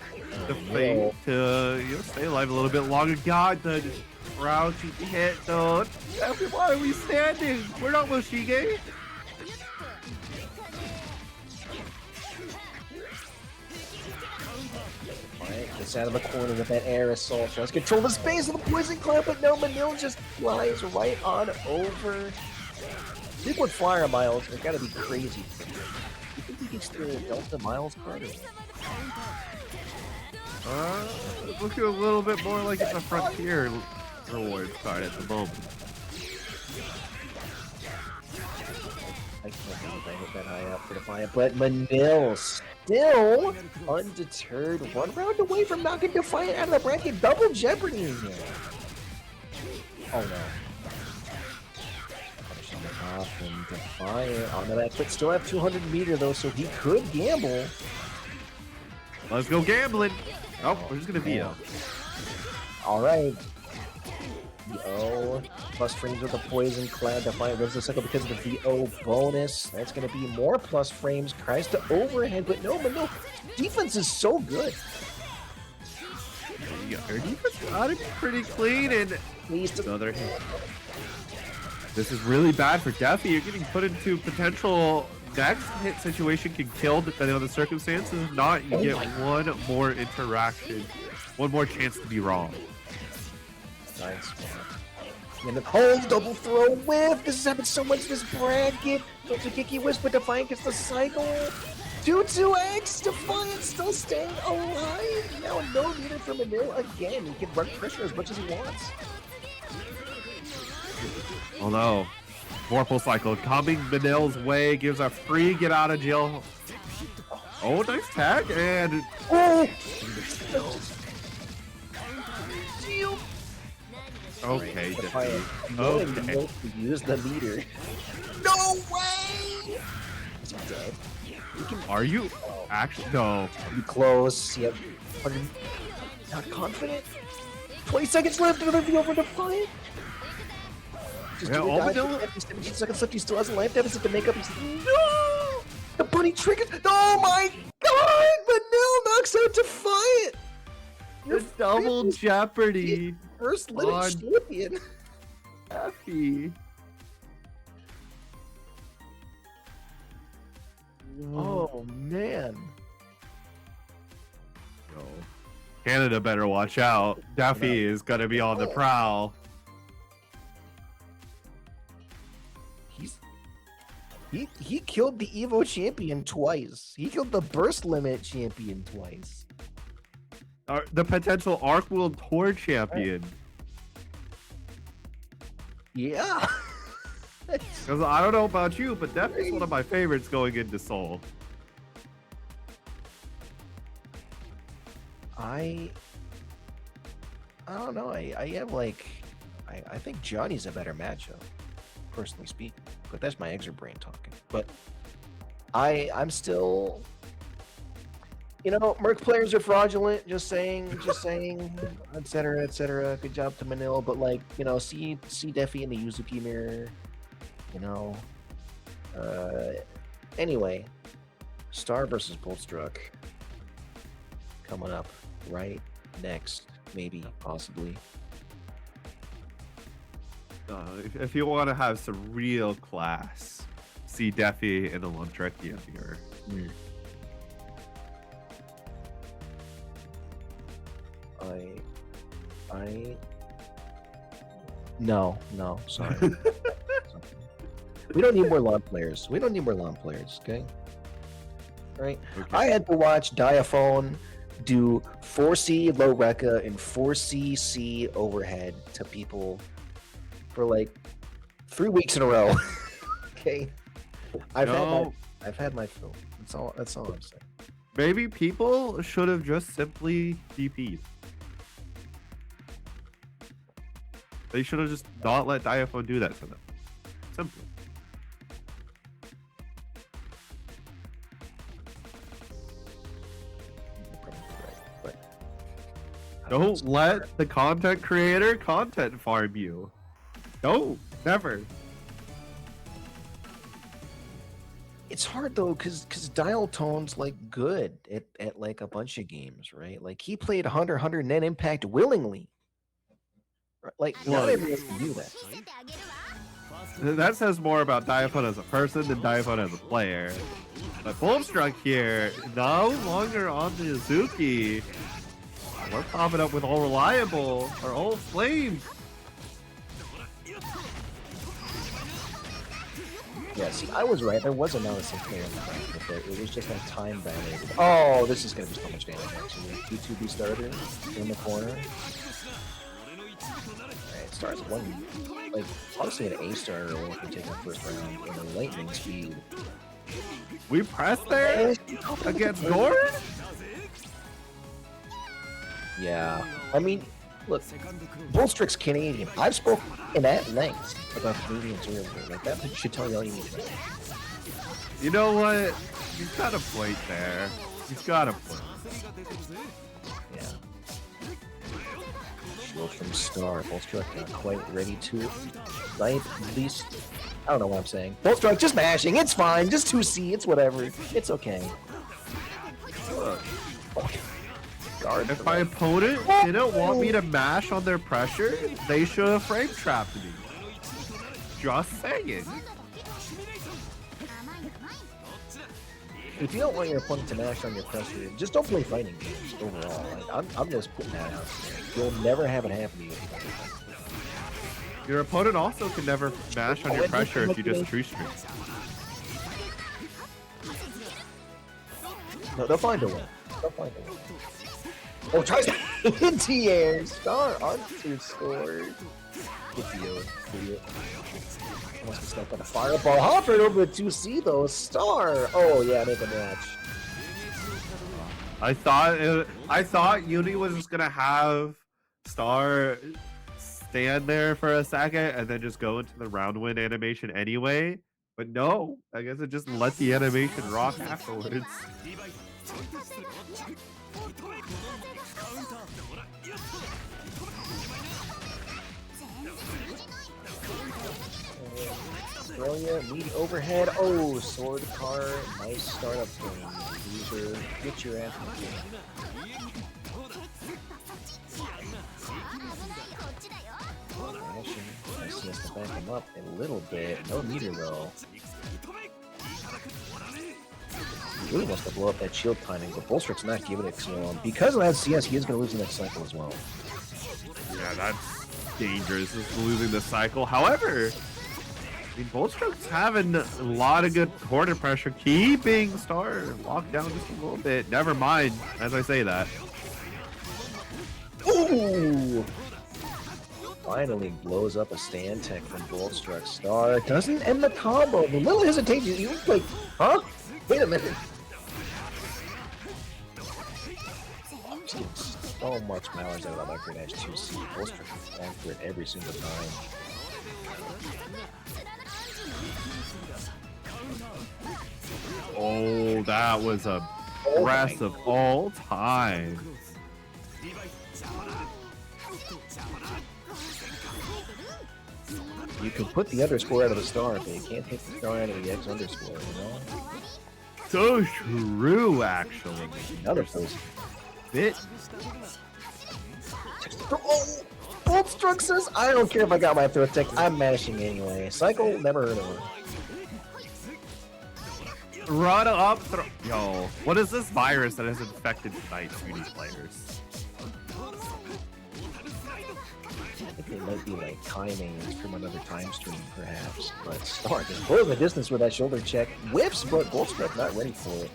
the fate to stay alive a little bit longer. God, the crouching hit though. Why are we standing? We're not Moshige. Gets out of the corner with that air assault. Tries to control the space of the poison cloud, but no, Manil just flies right on over. Liquid flyer miles are gotta be crazy. You think he gets the Delta miles card? It's looking a little bit more like it's a Frontier rewards card at the moment. I can't I hit that high up for Defiant, but Manil still undeterred, 1 round away from knocking Defiant out of the bracket. Double jeopardy in here. Oh no. Punish on the top and Defiant onto that, but still have 200 meter though, so he could gamble. Let's go gambling. Oh, we're just gonna VO. All right. VO plus frames with the poison cloud. Defiant wins the cycle because of the VO bonus. That's going to be more plus frames. Tries to overhead, but no. Defense is so good. Yeah, our defense got it pretty clean, and another hit. This is really bad for Defi. You're getting put into potential next hit situation can kill depending on the circumstances. If not, you get one more interaction, one more chance to be wrong. Nice. And the double throw whiff. This has happened so much this bracket. Don't you kicky whisper. Defiant gets the cycle. 2-2-X. Defiant still staying alive. Now no meter for Manil again. He can run pressure as much as he wants. Oh no. Vorpal cycle coming Manil's way, gives a free get out of jail. Oh, nice tag, and okay, Defiant. Okay. Use the meter. No way! Is he dead? Are you actually? No. You close. Yep. Not confident. 20 seconds left. Another V over Defiant. Just Yeah, all Manil. 17 seconds left. He still has a life deficit to make up. No! The bunny triggers. Oh my god! Manil knocks out Defiant. The double jeopardy. First living champion. Happy. Oh man. No. Canada better watch out. Duffy is gonna be on the prowl. He killed the Evo champion twice. He killed the burst limit champion twice. The potential Arc World Tour champion. Yeah. Because I don't know about you, but Duffy's one of my favorites going into Seoul. I don't know. I have like I think Johnny's a better matchup, personally speaking. But that's my extra brain talking. But I'm still, you know, Merc players are fraudulent. Just saying, etc., etc. Good job to Manil. But like, you know, see Defi in the Yuzuki mirror. You know. Anyway, Star versus Boltstruck coming up right next, maybe, possibly. If you want to have some real class, see Defi in the Lundtrekia mirror. No, sorry. We don't need more LAN players. Okay? Right? Okay. I had to watch Diaphone do 4C low Rekka and 4C C overhead to people for like 3 weeks in a row. Okay? I've had my fill. That's all I'm saying. Maybe people should have just simply DP'd. They should have just not let Diaphone do that to them. Simple. You're probably right, but Don't let the content creator content farm you. No, never. it's hard though, because Dial Tone's like good at like a bunch of games, right? Like he played 100 net impact willingly. Right? Like not Well, everyone can do that. That says more about Diaphone as a person than Diaphone as a player. But Boltstruck here, no longer on the Azuki. We're popping up with All Reliable or All Flame. Yeah, see, I was right. There was a Nelson player in the bracket, but it was just like time bounded. Oh, this is gonna be so much damage actually. 2-2B starter in the corner. Alright, Star's one, like, honestly, an A star or can take the first round in a lightning speed. We pressed there against Gord? Yeah. I mean, look, Boltstruck's Canadian. I've spoken at length about Canadians earlier. Like, that should tell you all you need to know. You know what? You've got a point there. You've got a point. Yeah. Shield from Star. Boltstruck not quite ready to knife, at least. I don't know what I'm saying. Boltstruck just mashing. It's fine. Just 2C. It's whatever. It's okay. Look, Guard if my opponent didn't want me to mash on their pressure, they should have frame trapped me. Just saying. If you don't want your opponent to mash on your pressure, just don't play fighting games overall. Like, I'm just putting that out there. You'll never have it happen to you. Your opponent also can never mash on your pressure if you just true stream. No, they'll find a way. They'll find a way. Oh, tries into the air. StarXUnderscore. Good deal. Wants to step on a fireball. Hopper over to 2C though. Star. Oh yeah, make a match. I thought Uni was just gonna have Star stand there for a second and then just go into the round win animation anyway. But no, I guess it just let the animation rock afterwards. Australia, meaty overhead. Oh, sword car. Nice startup game. Loser, get your ass in the game. Action. SCS to back him up a little bit. No meter though. He really wants to blow up that shield timing, but Boltstruck's not giving it to him. Because of that CS, he is going to lose the next cycle as well. Yeah, that's dangerous. Just losing the cycle. However, I mean, Boltstruck's having a lot of good corner pressure, keeping Star locked down just a little bit. Never mind, as I say that. Ooh! Finally blows up a stand tech from Boltstruck. Star doesn't end the combo. A little hesitation. You like, huh? Wait a minute. I'm seeing so much mileage out of that micro dash 2C. Boltstruck is going for it every single time. Oh, that was a best of all time. You can put the underscore out of the star, but you can't take the star out of the X underscore, you know? So true, actually. Another post. Bit. Oh! Boltstruck says, I don't care if I got my throat tech, I'm mashing anyway. Cycle, never heard of her. Run up, yo, what is this virus that has infected tonight's Uni players? I think they might be like timing from another time stream, perhaps. But Star just pulls the distance with that shoulder check. Whips, but Boltstruck not ready for it.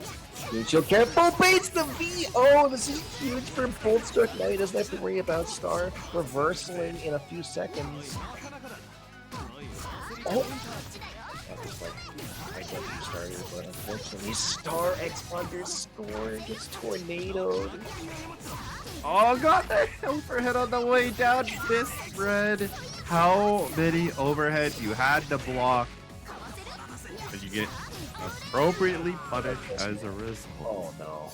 Dude, chill, careful, baits the V! Oh, this is huge for Boltstruck. Now he doesn't have to worry about Star reversing in a few seconds. Oh! That was like, I get you started, but unfortunately, StarXUnderscore gets tornadoed. Oh god, that overhead on the way down this spread. How many overheads you had to block? And you get appropriately punished as a result. Oh no.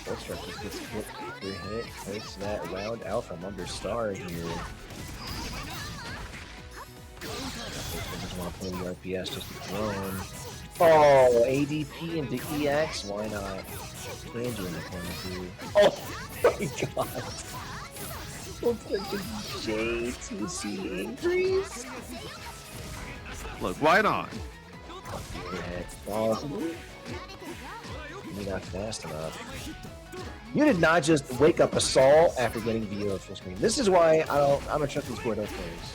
Boltstruck just gets hit, hit, takes that round out from under Star here. I just want to play the RPS just to drone. Oh, ADP into EX, why not? Danger in the corner too. Oh my god! Boltstruck just J2C increase? Look, why not? Oh, you're not fast enough. You did not just wake up a Saul after getting VO full screen. This is why I don't trust these Bordeaux players.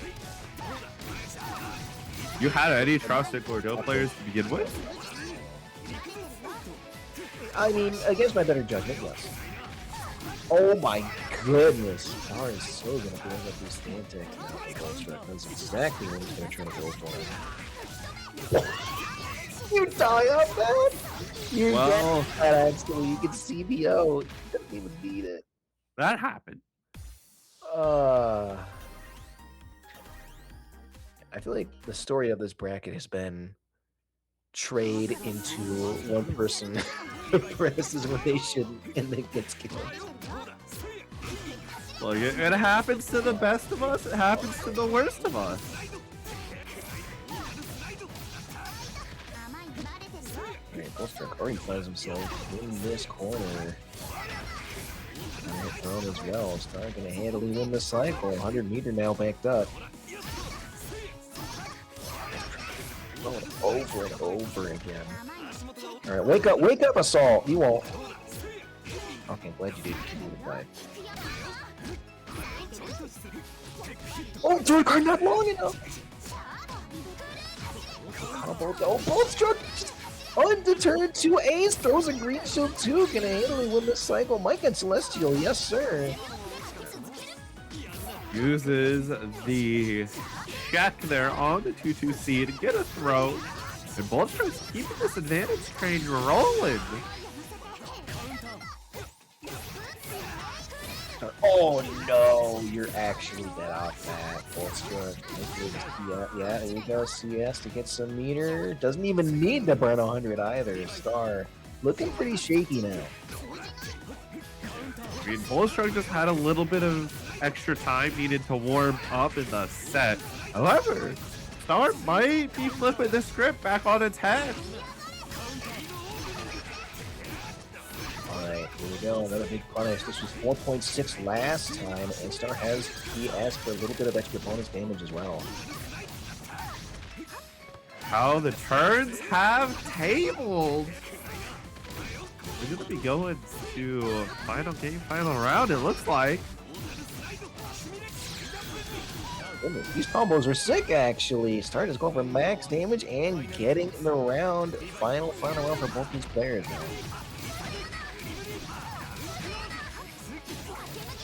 You had any trusted Bordeaux players to begin with? I mean, against my better judgment, yes. Oh my goodness. Star is so going to bring up these stand techs now for Boltstruck. That's exactly what he's going to try to go for. You die on that? You're Well, getting that actually. You can CBO. You doesn't even need it. that happened. I feel like the story of this bracket has been trade into one person presses when they shouldn't and then gets killed. Look, it happens to the best of us. It happens to the worst of us. Alright, Boltstruck already finds himself in this corner. Alright, thrown as well. Star gonna handily win the cycle. 100-meter now backed up. Going over and over again. Alright, wake up, Assault! You won't. Okay, glad you did. You would have died. Oh, third card not long enough! Combo, oh, Boltstruck! Undeterred 2 A's, throws a green shield too, gonna handily win this cycle. Mike and Celestial, yes sir. Uses the check there on the 2-2C to get a throw. And Boltstruck's keeping this advantage train rolling. Oh no, you're actually dead off that, Boltstruck. Yeah, there you go, CS to get some meter. Doesn't even need to burn 100 either, Star. Looking pretty shaky now. I mean, Boltstruck just had a little bit of extra time needed to warm up in the set. However, Star might be flipping the script back on its head. Alright, here we go. Another big punish. This was 4.6 last time, and Star he asked for a little bit of extra bonus damage as well. How the turns have tabled. We're going to be going to final game, final round, it looks like. Goodness, these combos are sick, actually. Star is going for max damage and getting the round. Final round for both these players now.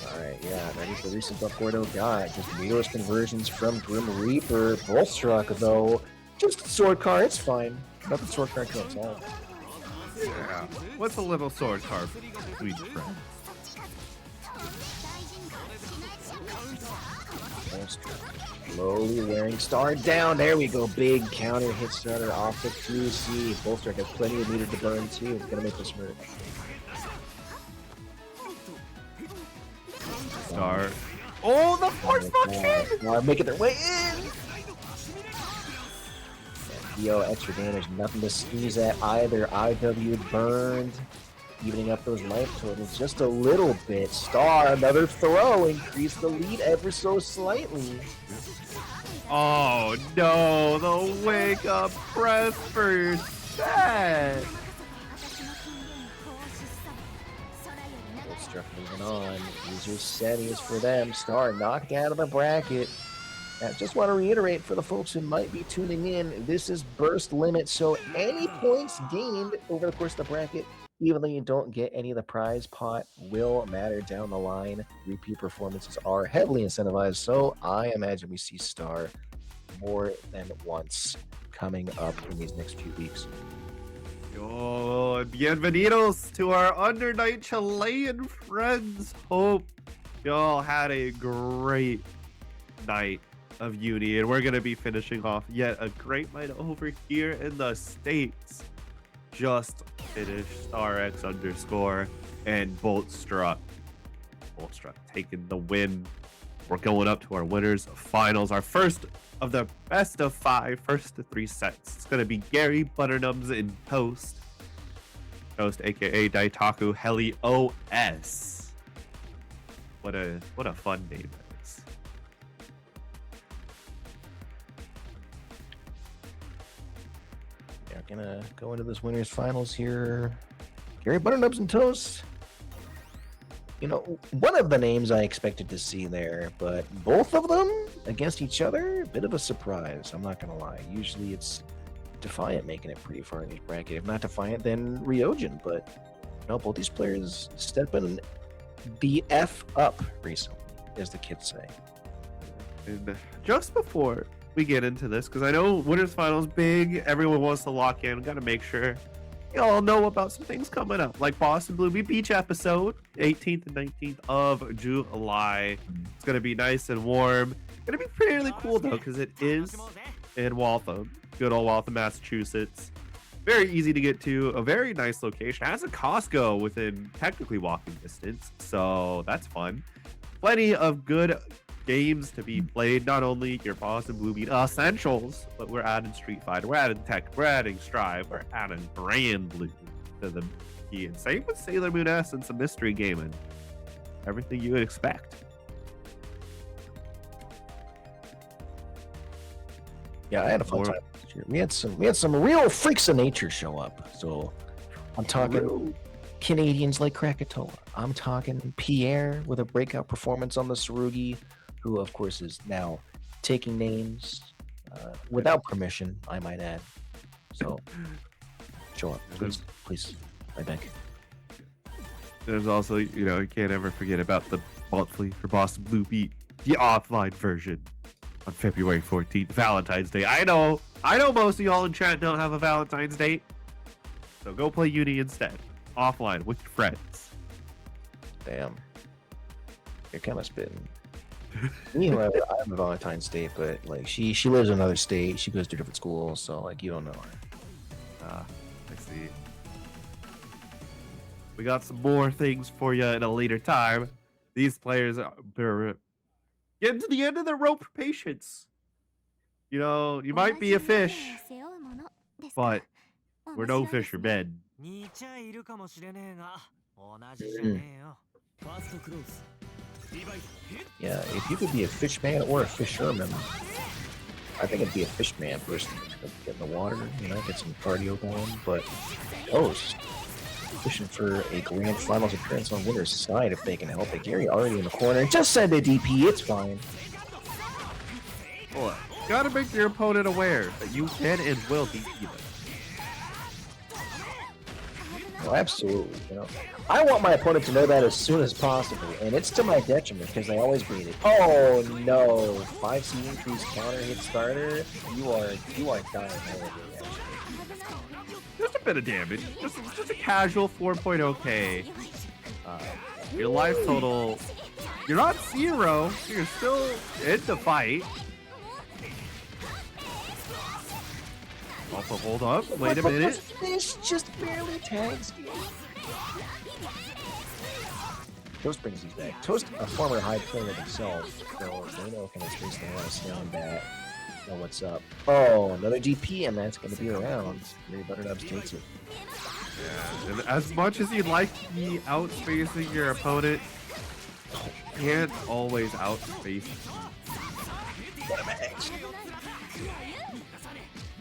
Alright, yeah, ready for recent buff Gordo got. Just meterless conversions from Grim Reaper. Boltstruck, though, just a sword card, it's fine. Nothing sword card can solve. Yeah. What's a little sword card, sweet friend? Slowly wearing Star down. There we go. Big counter hit starter off the 2C. Boltstruck has plenty of meter to burn too. It's gonna make this hurt. Star. Oh, the force function! Making their way in. Yo, extra damage. Nothing to sneeze at either. IW burned. Evening up those life totals just a little bit. Star, another throw, increased the lead ever so slightly. Oh no, the wake up press for set. Boltstruck moving on. These are settings for them. Star knocked out of the bracket. I just want to reiterate for the folks who might be tuning in, this is burst limit, so any points gained over the course of the bracket, even though you don't get any of the prize pot, will matter down the line. Repeat performances are heavily incentivized, so I imagine we see Star more than once coming up in these next few weeks. Yo, bienvenidos to our undernight Chilean friends. Hope y'all had a great night of uni, and we're gonna be finishing off yet a great night over here in the States. Just finished StarXUnderscore and Boltstruck taking the win. We're going up to our winners finals, our first of the best of 5, first to 3 sets. It's gonna be GaryButternubs in Toast, aka Daitaku Heli OS. What a fun name that is. Yeah, gonna go into this winners finals here. GaryButternubs and Toast. You know, one of the names I expected to see there, but both of them against each other, a bit of a surprise. I'm not gonna lie. Usually it's Defiant making it pretty far in this bracket. If not Defiant, then Ryojin. But no, both these players stepping the F up recently, as the kids say. And just before we get into this, because I know Winners Finals big, everyone wants to lock in. Got to make sure you all know about some things coming up, like Boston Blue Beach episode, 18th and 19th of July. It's gonna be nice and warm. Gonna be fairly cool though, because it is in Waltham, good old Waltham, Massachusetts. Very easy to get to, a very nice location. Has a Costco within technically walking distance, so that's fun. Plenty of good games to be played. Not only your Boston Blue Beat essentials, but we're adding Street Fighter, we're adding Tech, we're adding Strive, we're adding Brand Blue to the key. And same with Sailor Moon S and some mystery gaming. Everything you would expect. Yeah, I had a fun time this year. We had some real freaks of nature show up. So I'm talking Canadians like Krakatoa. I'm talking Pierre with a breakout performance on the Sarugi, who of course is now taking names without permission, I might add. So show up, please. I beg. There's also, you can't ever forget about the monthly for Boston Blue Beat, the offline version on February 14th, Valentine's Day. I know most of y'all in chat don't have a Valentine's Day, so go play Uni instead, offline with your friends. Damn, you're kind of spitting. I have a Valentine's Day, but like she lives in another state. She goes to different schools, so like you don't know her. I see. We got some more things for you in a later time. These players are getting to the end of their rope for patience. You might be a fish, but we're no fishermen. Yeah, if you could be a fish man or a fisherman, I think it'd be a fish man personally. Get in the water, get some cardio going. But Toast pushing for a grand finals appearance on winner's side if they can help it. Gary already in the corner. Just send a DP, it's fine. Boy, gotta make your opponent aware that you can and will DP them. Oh, absolutely. I want my opponent to know that as soon as possible, and it's to my detriment because I always beat it. Oh no! 5C increase counter hit starter. You are dying horribly. Just a bit of damage. Just a casual 4.0k. Your life total. You're not 0. You're still in the fight. Also, hold up. Wait a minute. Fish just barely tags me. Toast brings these back. Toast, a former high player himself, so they know kind of space they want to stay on that. Know what's up. Oh, another DP, and that's going to be around. GaryButternubs takes it. Yeah, and as much as you'd like to be outspacing your opponent, you can't always outspace.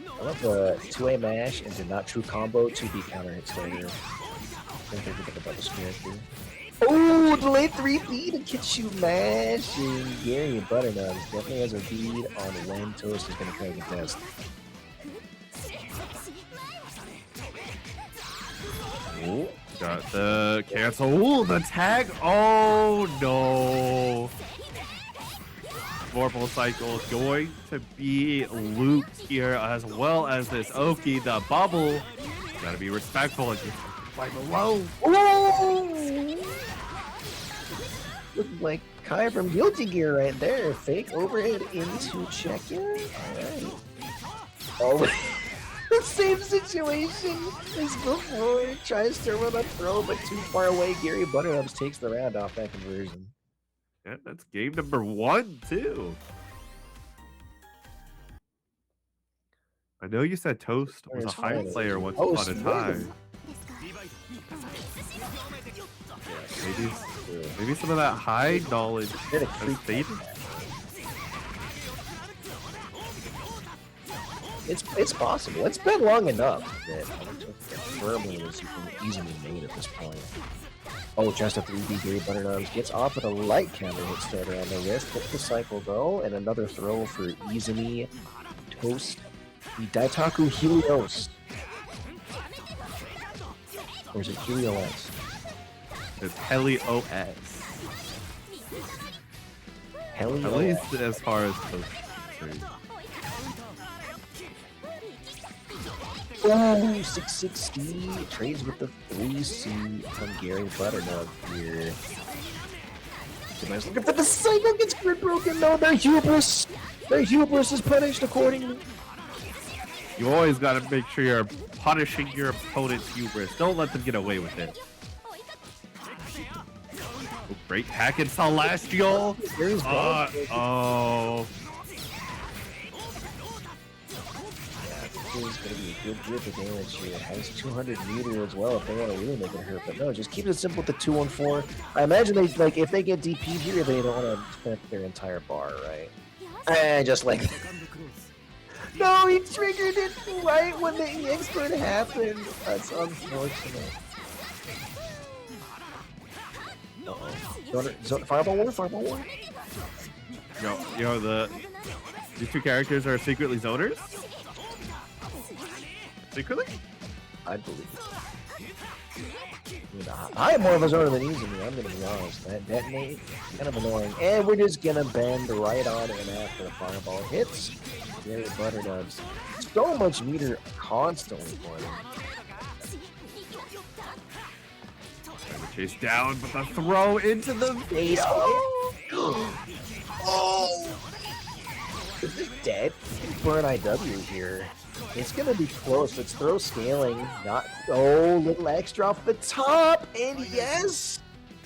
I love the 2A mash and the not true combo to be counter hit starter. I think they're about this character. Oh, delayed 3 to get you mash. And GaryButternubs definitely has a bead on when Toast is going to try to contest. Ooh, got the cancel. Ooh, the tag. Oh no. Vorpal cycle going to be looped here, as well as this Oki, the bubble. Gotta be respectful and just fight below. Oh! Looking like Kai from Guilty Gear right there. Fake overhead into check-in. Alright. Oh, the same situation as before. Tries to run a throw, but too far away. GaryButternubs takes the round off that conversion. Yeah, that's game number 1 too. I know you said Toast was a high player once upon a time. Yeah, maybe some of that high knowledge has faded. It's possible. It's been long enough that firmly is easily made at this point. Oh, just a 3D GaryButternubs gets off with a light counter hit starter on the wrist. Hit the cycle though, and another throw for Izumi. Toast the Daitaku Helios. Or is it Helios? It's Helios. Hell yeah. At least as far as Toast is concerned. Oh, 660 trades with the 3C from GaryButternubs here. Look at the cycle gets grid broken. No, their hubris. Their hubris is punished accordingly. You always gotta make sure you're punishing your opponent's hubris. Don't let them get away with it. Oh, great hack in Celestial. Oh. Is going to be a good deal for damage here. It has 200 meter as well if they want to really make it hurt. But no, just keep it simple with the 214. I imagine they like if they get DP here, they don't want to spend their entire bar, right? And just like no, he triggered it right when the EX burn happened. That's unfortunate. Uh-oh. Fireball war, fireball war. These two characters are secretly zoners. Secretly? I believe. I am more of a zoner than easy. I'm gonna be honest. That detonate, kind of annoying. And we're just gonna bend right on and after the fireball hits. GaryButternubs. So much meter constantly for them. Chase down, but the throw into the face. Oh! Is this dead? Burn IW here. It's gonna be close. Let's throw scaling. Not little extra off the top, and yes,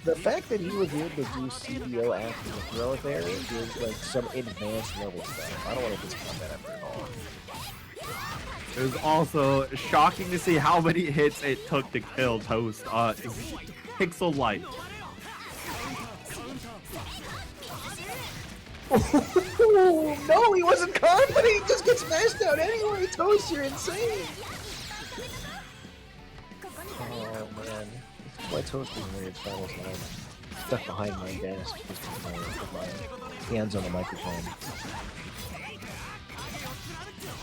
the fact that he was able to do CBO after the throw there is like some advanced level stuff. I don't want to discount that effort at all. It was also shocking to see how many hits it took to kill Toast. Pixel Light. No, he wasn't confident. He just gets smashed out anyway. Toast, you're insane. Oh man, my Toast is weird. It's almost stuck behind my desk, just with my hands on the microphone.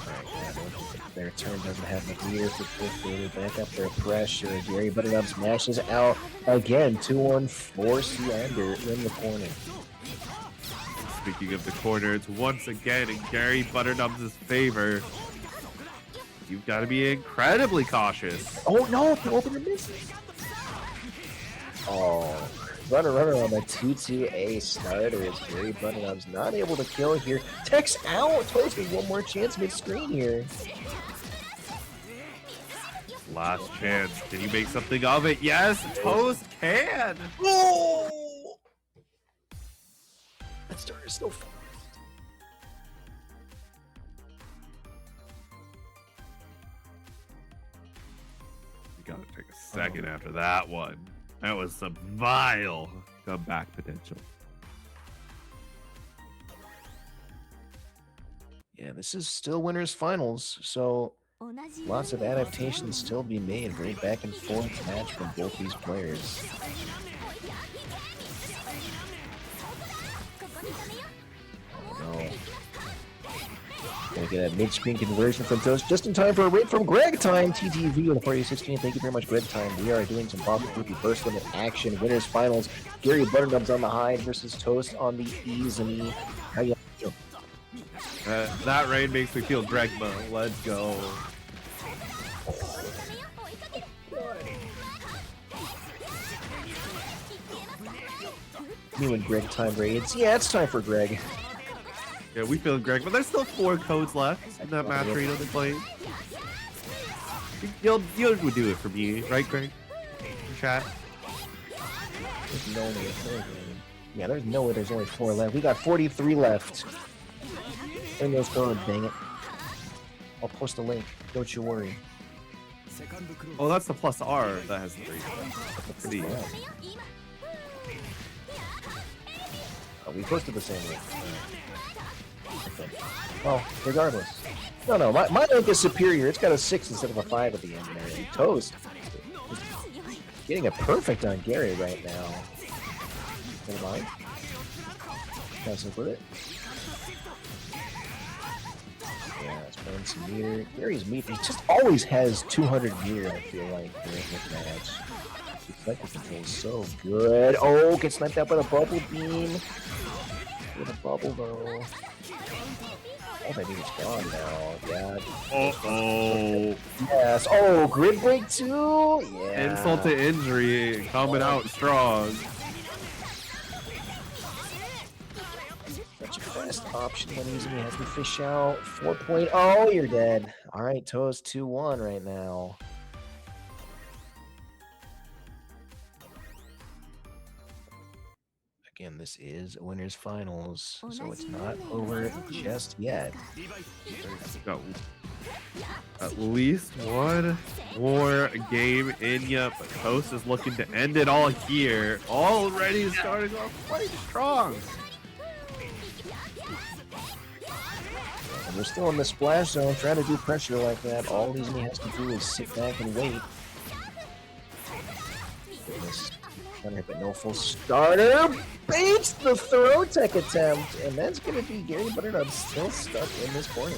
Alright, their turn doesn't have the gear for quick back up their pressure. GaryButternubs smashes out again. 2-1-4 C-Ender in the corner. Speaking of the corner, it's once again in GaryButternubs' favor. You've got to be incredibly cautious. Oh no, the opener misses. Oh, runner on the 2-2-A starter is GaryButternubs not able to kill here. Text out, Toast with one more chance mid-screen here. Last chance. Can you make something of it? Yes, Toast can. Oh! That starter is so fast. You gotta take a second after that one. That was some vile comeback potential. Yeah, this is still winners finals, so lots of adaptations still be made. Very back and forth match from both these players. No. Gonna get a mid-screen conversion from Toast just in time for a raid from Greg Time. TTV with a 40-16. Thank you very much, Greg Time. We are doing some Pop Groupie Burst Limit action. Winners finals. GaryButternubs on the high versus Toast on the ease and E. How you feel? That raid makes me feel Gregma. Let's go. New and Greg Time raids. Yeah, it's time for Greg. Yeah, we feel Greg, but there's still 4 codes left in that match rate on the plane. You'll do it for me, right, Greg? Chat. There's no way. Yeah, there's no way. There's only 4 left. We got 43 left. And those codes, dang it. I'll post a link. Don't you worry. Oh, that's the plus R that has 3. Pretty. We posted the same link. Okay. Well, regardless. No, my link is superior. It's got a 6 instead of a 5 at the end there. And Toast is getting a perfect on Gary right now. Never mind. Have some with it. Yeah, it's burning some meter. Gary's meter, he just always has 200 meter, I feel like, during this match. Reflective control is so good. Oh, gets sniped out by the bubble beam. for the bubble though. Oh, that means gone now. Yeah. Oh. Yes. Oh, grid break too. Yeah. Insult to injury, coming out strong. Such a fast option when using it has me fish out. 4.0, you're dead. All right, Toes 2-1 right now. Again, this is winners finals, so it's not over just yet. Let's go. At least one more game in ya, but Toast is looking to end it all here. Already starting off quite strong. And we're still in the splash zone, trying to do pressure like that. All Izumi has to do is sit back and wait. But no full starter. Baits the throw tech attempt, and that's going to be GaryButternubs still stuck in this corner.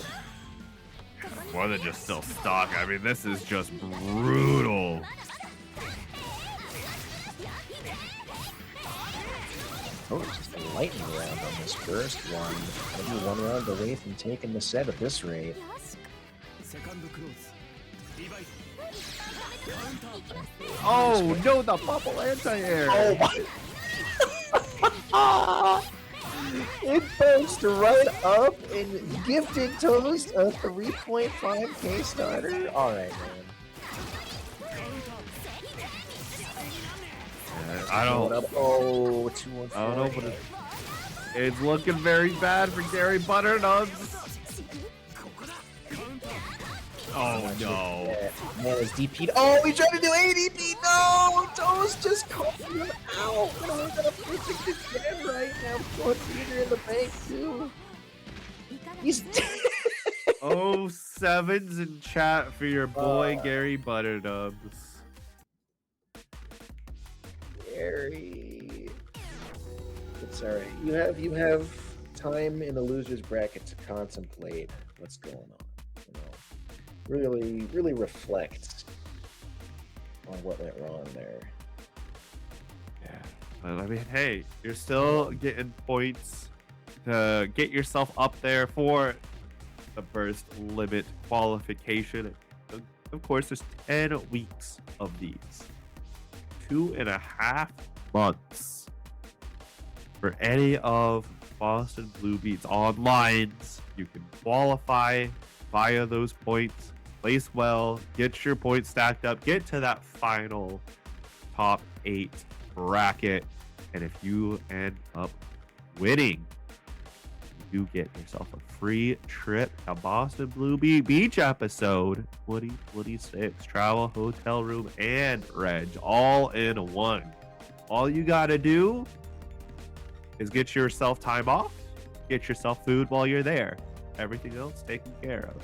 More than just still stuck. I mean, this is just brutal. Oh, it's just a lightning round on this first one. Maybe one round away from taking the set at this rate. Oh no, the bubble anti-air. Oh my! It bounced right up and gifted Toast a 3.5k starter. Alright, man. I don't Oh, 2-1-4. I don't know, but it's looking very bad for GaryButternubs. Oh no. Man is DP'd. Oh, he tried to do ADP. No! Toast just called him out. We're gonna perfect this again right now. Put Peter in the bank, too. He's dead. Oh, sevens in chat for your boy GaryButternubs. Gary. It's alright. You have time in the loser's bracket to contemplate what's going on. Really reflect on what went wrong there. Yeah, but I mean, hey, you're still getting points to get yourself up there for the burst limit qualification. Of course, there's 10 weeks of these. 2.5 months for any of Boston Blue Beats onlines. You can qualify via those points. Place well, get your points stacked up, get to that final top 8 bracket, and if you end up winning, you get yourself a free trip to Boston Blue Beach episode 2026. Travel, hotel room, and reg all in one. All you gotta do is get yourself time off, get yourself food while you're there. Everything else taken care of.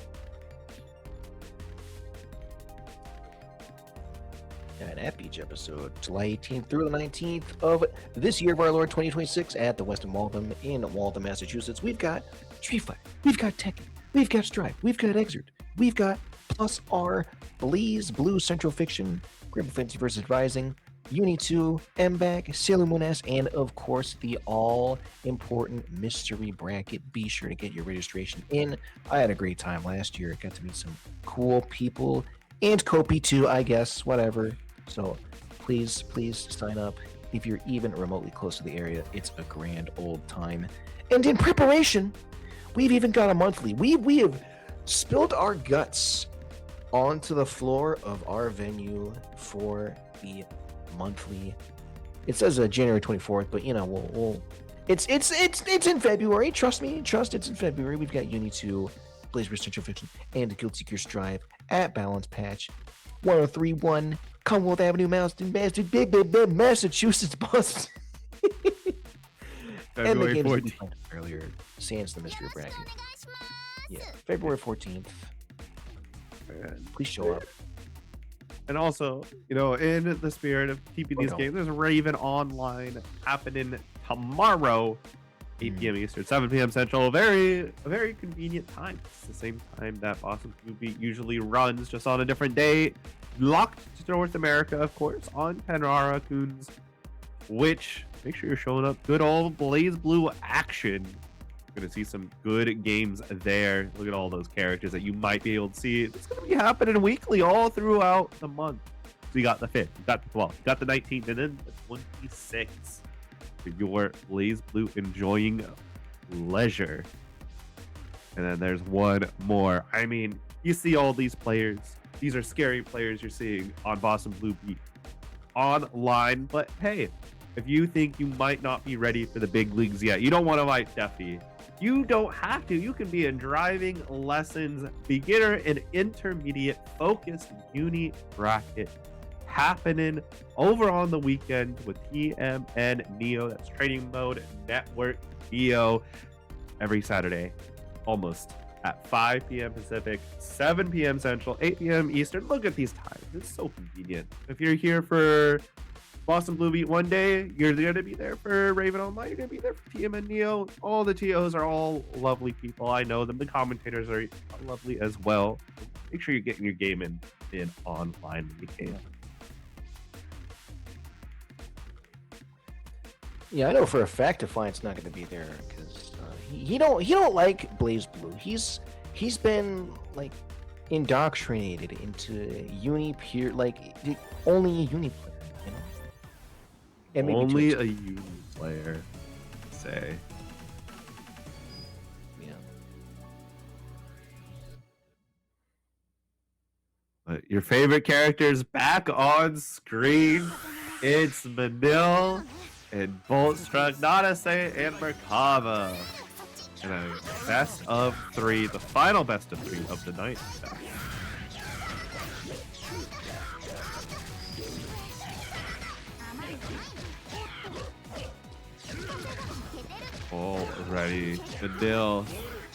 An at Beach episode, July 18th through the 19th of this year of our Lord 2026 at the Westin Waltham in Waltham, Massachusetts. We've got Street Fighter, we've got Tekken, we've got Strive, we've got Exert, we've got plus our BlazBlue Centralfiction, Grim Fantasy vs. Rising, UNI2, MBAG, Sailor Moon S, and of course the all-important mystery bracket. Be sure to get your registration in. I had a great time last year. Got to meet some cool people, and Kopi too, I guess, whatever. So please sign up if you're even remotely close to the area. It's a grand old time. And in preparation, we've even got a monthly. We have spilled our guts onto the floor of our venue for the monthly. It says January 24th, but you know, we'll it's in February. Trust me, it's in February. We've got UNI2, BlazBlue Centralfiction, and Guild Seekers Strive at Balance Patch 1031 Commonwealth Avenue, Massachusetts, Boston. And the game we played earlier, sans the mystery bracket. Yeah, February 14th. Please show up. And also, you know, in the spirit of keeping these games, there's Raven Online happening tomorrow, 8 p.m. Eastern, 7 p.m. Central. A very convenient time. It's the same time that Boston Blue Beat usually runs, just on a different day. Locked to North America, of course, on Penrara Coon's Twitch make sure you're showing up. Good old BlazBlue action. You're going to see some good games there. Look at all those characters that you might be able to see. It's going to be happening weekly all throughout the month. So you got the 5th, you got the 12th, you got the 19th, and then the 26th for your BlazBlue enjoying leisure. And then there's one more. I mean, you see all these players. These are scary players you're seeing on Boston Blue Beat online. But hey, if you think you might not be ready for the big leagues yet, you don't want to fight Defi, you don't have to. You can be in driving lessons, beginner and intermediate focused uni bracket happening over on the weekend with TMN Neo. That's training mode network Neo every Saturday, almost at 5 p.m. Pacific, 7 p.m. Central, 8 p.m. Eastern. Look at these times. It's so convenient. If you're here for Boston Blue Beat one day, you're going to be there for Raven Online. You're going to be there for TMN Neo. All the TOs are all lovely people. I know them. The commentators are lovely as well. Make sure you're getting your game in online when you can. Yeah, I know for a fact Defiant's not going to be there because he don't like BlazBlue. He's been like indoctrinated into uni pure, like only a uni player, you know. And maybe Only a uni player, say. Yeah. Your favorite character's back on screen. It's Manil and Boltstruck, Nodase, and Merkava. And a best of 3, the final best of 3 of the night. Already, Manil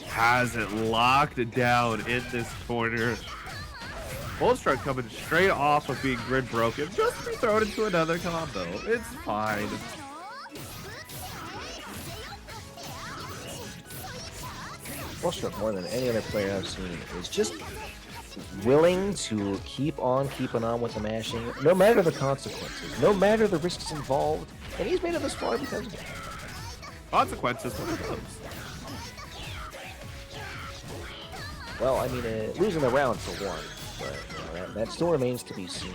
has it locked down in this corner. Boltstruck coming straight off of being grid broken, just to be thrown into another combo. It's fine. Boltstruck, more than any other player I've seen, is just willing to keep on keeping on with the mashing, no matter the consequences, no matter the risks involved, and he's made it this far because of it. Consequences, what are those? Well, I mean, losing the round for one, but you know, that still remains to be seen.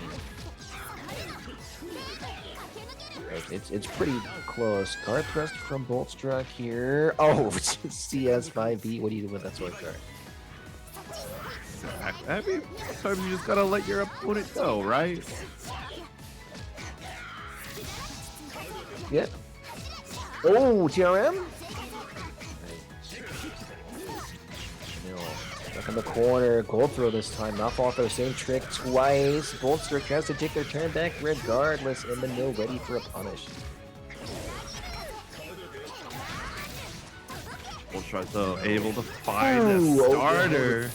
It's pretty close. Guard thrust from Boltstruck here. Oh, CS5B. What are you doing with that sword card? I mean, sometimes you just gotta let your opponent go, right? Yep. Oh, TRM? Stuck in the corner. Gold throw this time. Not fall for the same trick twice. Boltstruck has to take their turn back regardless, and Manil ready for a punish. Boltstruck, though, able to find the starter.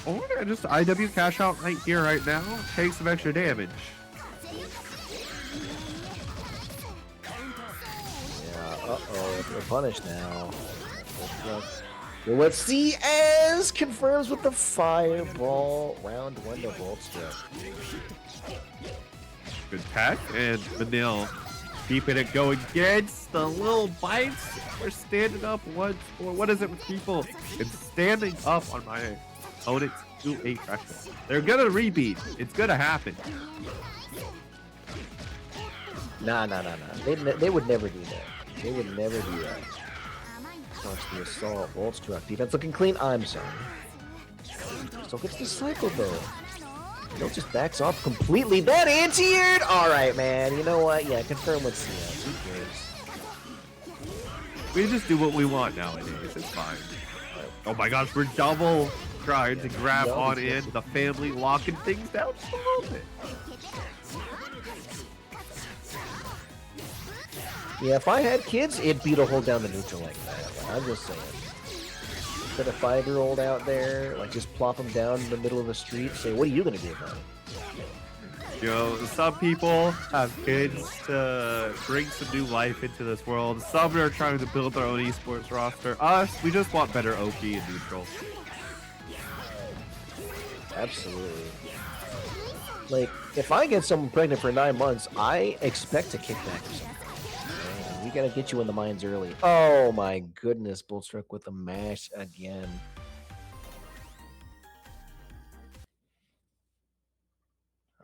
Or just IW cash out right here, right now. Take some extra damage. Yeah, uh-oh. They're punished now. Let's see as confirms with the fireball. Round 1 to Boltstruck. Good tech, and Manil keeping it going against the little bites. We're standing up once, or what is it with people? It's standing up on my opponent to a threshold. They're gonna rebeat. It's gonna happen. Nah. They would never do that. They would never do that. Watch the assault. Boltstruck. Defense looking clean. I'm sorry. Still gets the cycle though. Bill just backs off completely. That anti-aired! Alright, man. You know what? Yeah, confirm with CS. Who cares? We just do what we want nowadays. It's fine. Oh my gosh, we're double trying to grab on in. The family locking things down just a little bit. Yeah, if I had kids, it'd be to hold down the neutral like that. I'm just saying. Put a 5-year-old out there, like just plop them down in the middle of the street, say, what are you going to do about it? You know, some people have kids to bring some new life into this world. Some are trying to build their own eSports roster. Us, we just want better OP and neutral. Absolutely. Like, if I get someone pregnant for 9 months, I expect a kickback or something. Man, we gotta get you in the mines early. Oh my goodness, Boltstruck with the mash again.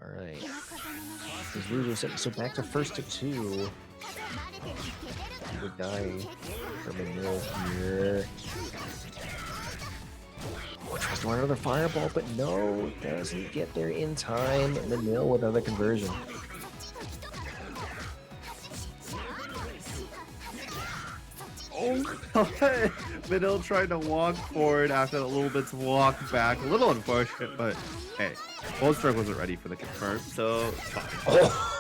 All right. These losers sitting so back to first to 2. Would die for Manil here. Oh, tries to run another fireball, but no, doesn't get there in time. Manil with another conversion. Oh, Manil trying to walk forward after a little bit of walk back. A little unfortunate, but hey, Boltstruck wasn't ready for the confirm, so it's fine. Oh.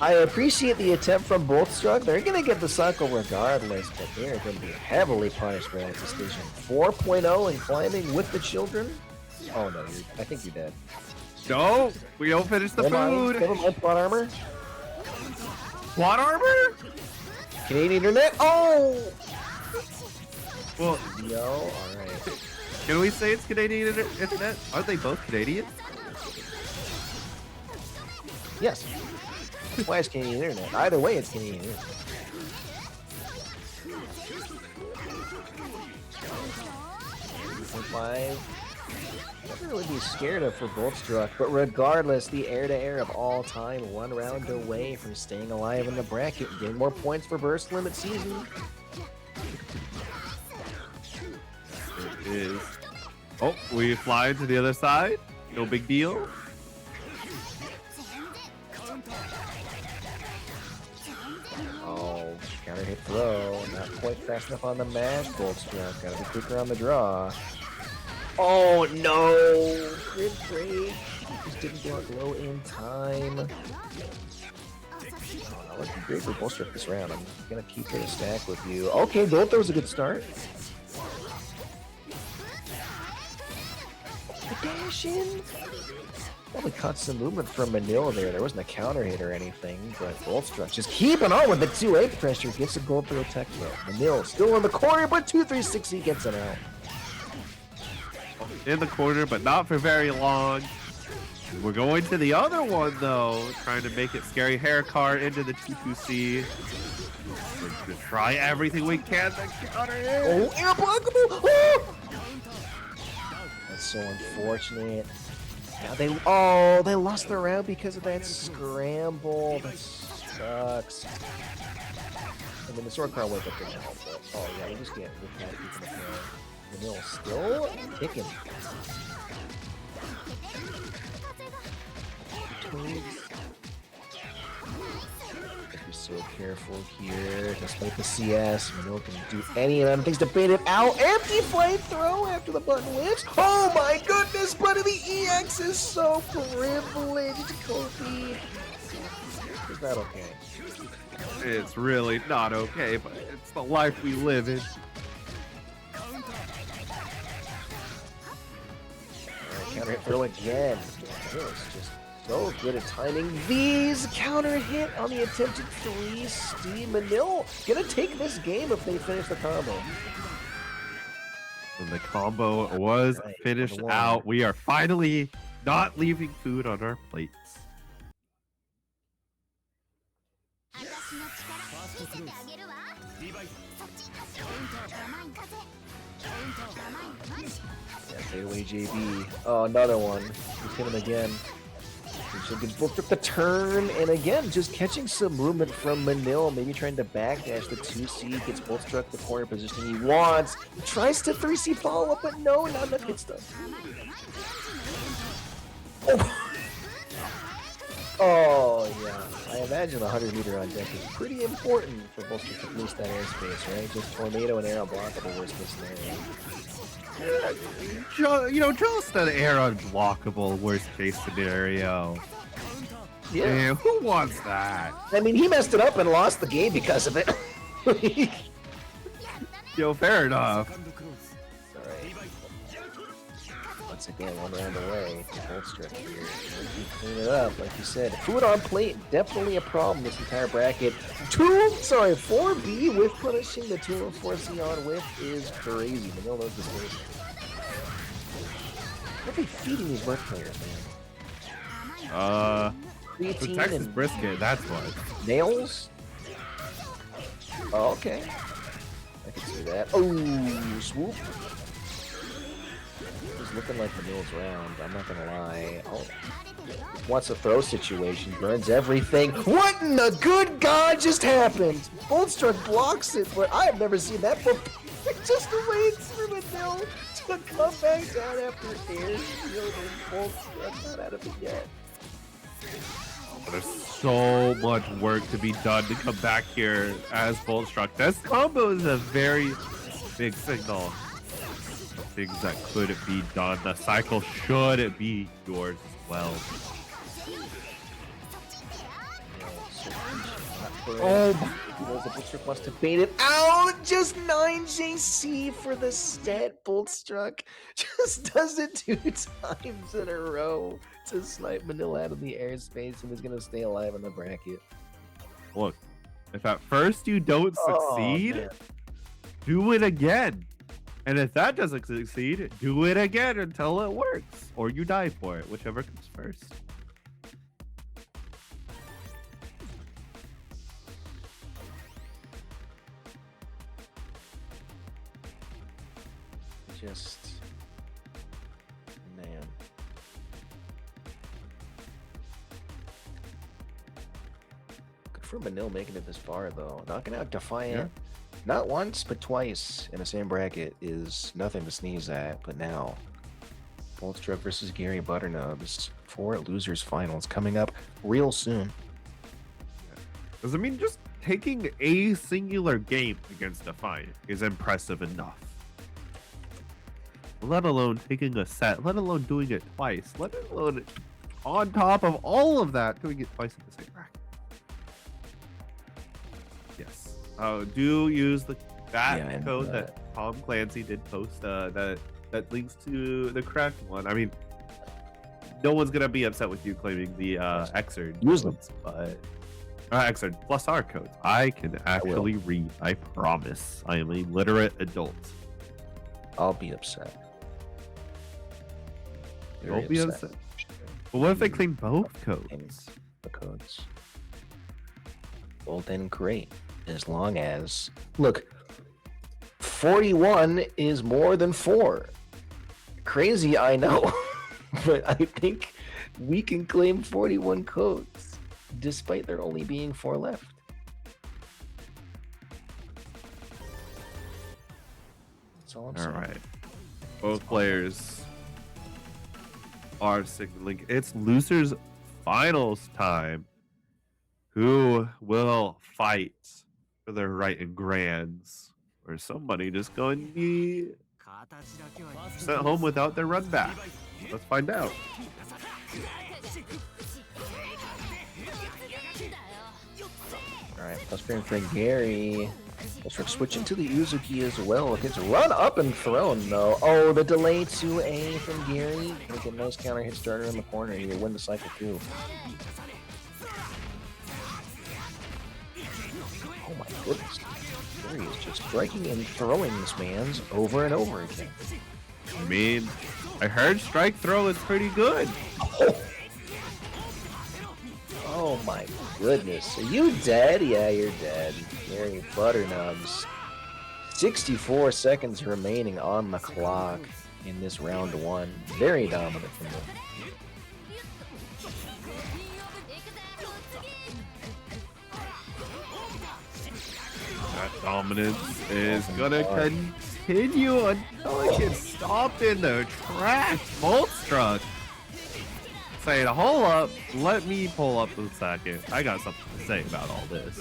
I appreciate the attempt from Boltstruck. They're going to get the cycle regardless, but they're going to be heavily punished for that decision. 4.0 and climbing with the children. Oh no, I think you're dead. No, we don't finish the food. Never mind, plot armor. Plot armor? Canadian internet. Oh! Well, yo, alright. Can we say it's Canadian internet? Aren't they both Canadian? Yes. That's why it's Canadian internet. Either way, it's Canadian internet. Nothing really be scared of for Boltstruck, but regardless, the air-to-air of all time, 1 round away from staying alive in the bracket and getting more points for Burst Limit Season. It is. Oh, we fly to the other side. No big deal. Oh, counter hit throw. Not quite fast enough on the mash. Boltstruck gotta be quicker on the draw. Oh no! Grid break. Just didn't block low in time. Oh, that looking great for Boltstruck this round. I'm gonna keep it a stack with you. Okay, Bolt, that was a good start. The dash in. Probably caught some movement from Manil there. There wasn't a counter hit or anything, but Boltstruck just keeping on with the 2-8 pressure. Gets a gold throw tech throw. Manil still in the corner, but 2-3-6, gets it out. In the corner, but not for very long. We're going to the other one, though. Trying to make it scary hair card into the 2-2C. We're going to try everything we can to counter it. Oh, air blockable! Oh! That's so unfortunate. Now they lost the round because of that scramble. That sucks. I mean, the sword card went up to help, but oh yeah, we just can't look at it. Manil still kicking. Be so careful here. Despite the CS, Manil can do any of them things to bait it out. Empty flamethrow after the button whips. Oh my goodness, buddy, the EX is so privileged, Kofi. Is that okay? It's really not okay, but it's the life we live in. Counter hit throw again. It's just so good at timing these. Counter hit on the attempted 3. Steve Manil gonna take this game if they finish the combo. And the combo was finished out. We are finally not leaving food on our plates. Fade away JB. Oh, another one. Just hit him again. He gets booked up the turn, and again, just catching some movement from Manil. Maybe trying to backdash the 2C. Gets Boltstruck the corner position he wants. He tries to 3C follow up, but no, not enough hit stuff. Oh, yeah. I imagine the 100-meter on deck is pretty important for Boltstruck to boost that airspace, right? Just tornado and air unblockable worst case scenario. You know, just an air unblockable worst case scenario. Yeah. Man, who wants that? I mean, he messed it up and lost the game because of it. Yo, fair enough. Alright. Once again, 1 round away. Boltstruck here. Clean it up, like you said. Food on plate, definitely a problem this entire bracket. 4B with punishing the 204C on whip is crazy. Manil knows this game. What are they feeding these birth players, man? The Creatine Texas and brisket, that's what. nails? Oh, okay. I can see that. Oh, swoop. He's looking like Manil's round, I'm not gonna lie. Oh. Wants a throw situation, burns everything. What in the good God just happened? Boltstruck blocks it, but I have never seen that before. Just waits for Manil to come back down after air shield and Boltstruck not out of it yet. There's so much work to be done to come back here as Boltstruck. This combo is a very big signal of things that could be done. The cycle should be yours as well. Oh my! The Boltstruck wants to bait it out. Just 9 JC for the stat. Boltstruck just does it 2 times in a row to snipe Manil out of the airspace and was gonna stay alive in the bracket. Look, if at first you don't succeed, man. do it again. And if that doesn't succeed, do it again until it works. Or you die for it, whichever comes first. Just, man. Good for Manil making it this far, though. Knocking out Defiant, not once, but twice in the same bracket is nothing to sneeze at. But now, Boltstruck versus GaryButternubs for losers finals coming up real soon. Because, I mean, just taking a singular game against Defiant is impressive enough. Let alone taking a set, let alone doing it twice, let alone on top of all of that, doing it twice in the same bracket. Yes. Do use that code that Tom Clancy did post that links to the correct one. I mean, no one's gonna be upset with you claiming the Xrd. Use them. But Xrd plus R codes. I can actually read. I promise. I am a literate adult. I'll be upset. Don't be upset. But what if they claim both codes? The codes. Well, then great. As long as, look, 41 is more than 4. Crazy, I know, but I think we can claim 41 codes despite there only being 4 left. That's all I'm saying. All right. Both players are signaling it's losers finals time. Who will fight for their right in grands? Or somebody just going to be sent home without their run back? Let's find out. Alright, plus frame for Gary. We're switching to the Uzuki as well. It gets run up and thrown though. Oh, the delay 2A from Gary. Make a nice counter hit starter in the corner. You win the cycle too. Oh my goodness. Gary is just striking and throwing this man's over and over again. I mean, I heard strike throw is pretty good. Oh my goodness. Are you dead? Yeah, you're dead. GaryButternubs. 64 seconds remaining on the clock in this round 1. Very dominant from them. That dominance is gonna continue until it gets stopped in the track. Boltstruck saying, hold up, let me pull up a second. I got something to say about all this.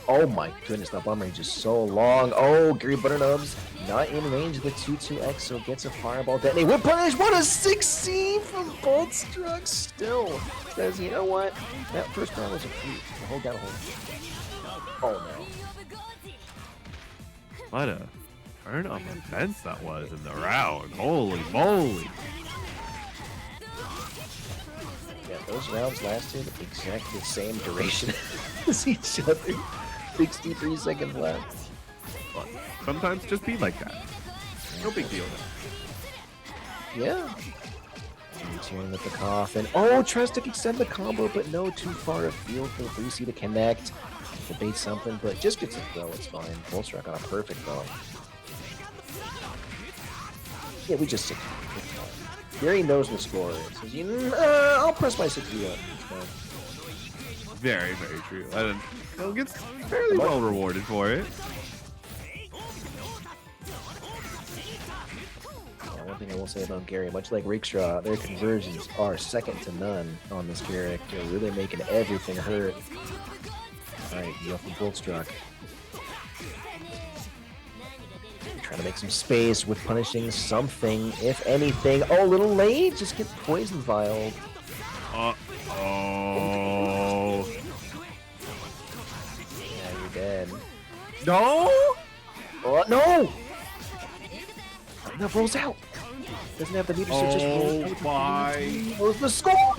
Oh my goodness, that bomb range is so long. Oh, GaryButternubs not in range of the 2-2X, so gets a fireball detonate. What punish? What a 6C from Boltstruck still. Says, you know what? That first round was a freak. Hold down, hold. Oh no. What a turn of events that was in the round. Holy moly. Yeah, those rounds lasted exactly the same duration as each other. 63 seconds left. But sometimes just be like that. No big deal. Yeah. Tearing with the coffin. Oh, tries to extend the combo, but no, too far afield for 3C to connect. To bait something, but just gets a throw. It's fine. Boltstruck on a perfect throw. Yeah, we just 6. Gary knows the score. Says, I'll press my 6 up. Very, very true. And he'll get fairly well rewarded for it. One thing I will say about Gary, much like Rakestraw, their conversions are second to none on this character, really making everything hurt. Alright, you up from Boltstruck. Trying to make some space with punishing something, if anything. Oh, a little late, just get poison vialed. Oh. Yeah, you're dead. No! Oh, no! No, rolls out. Doesn't have the meter, so just rolls out. My. Where's the score?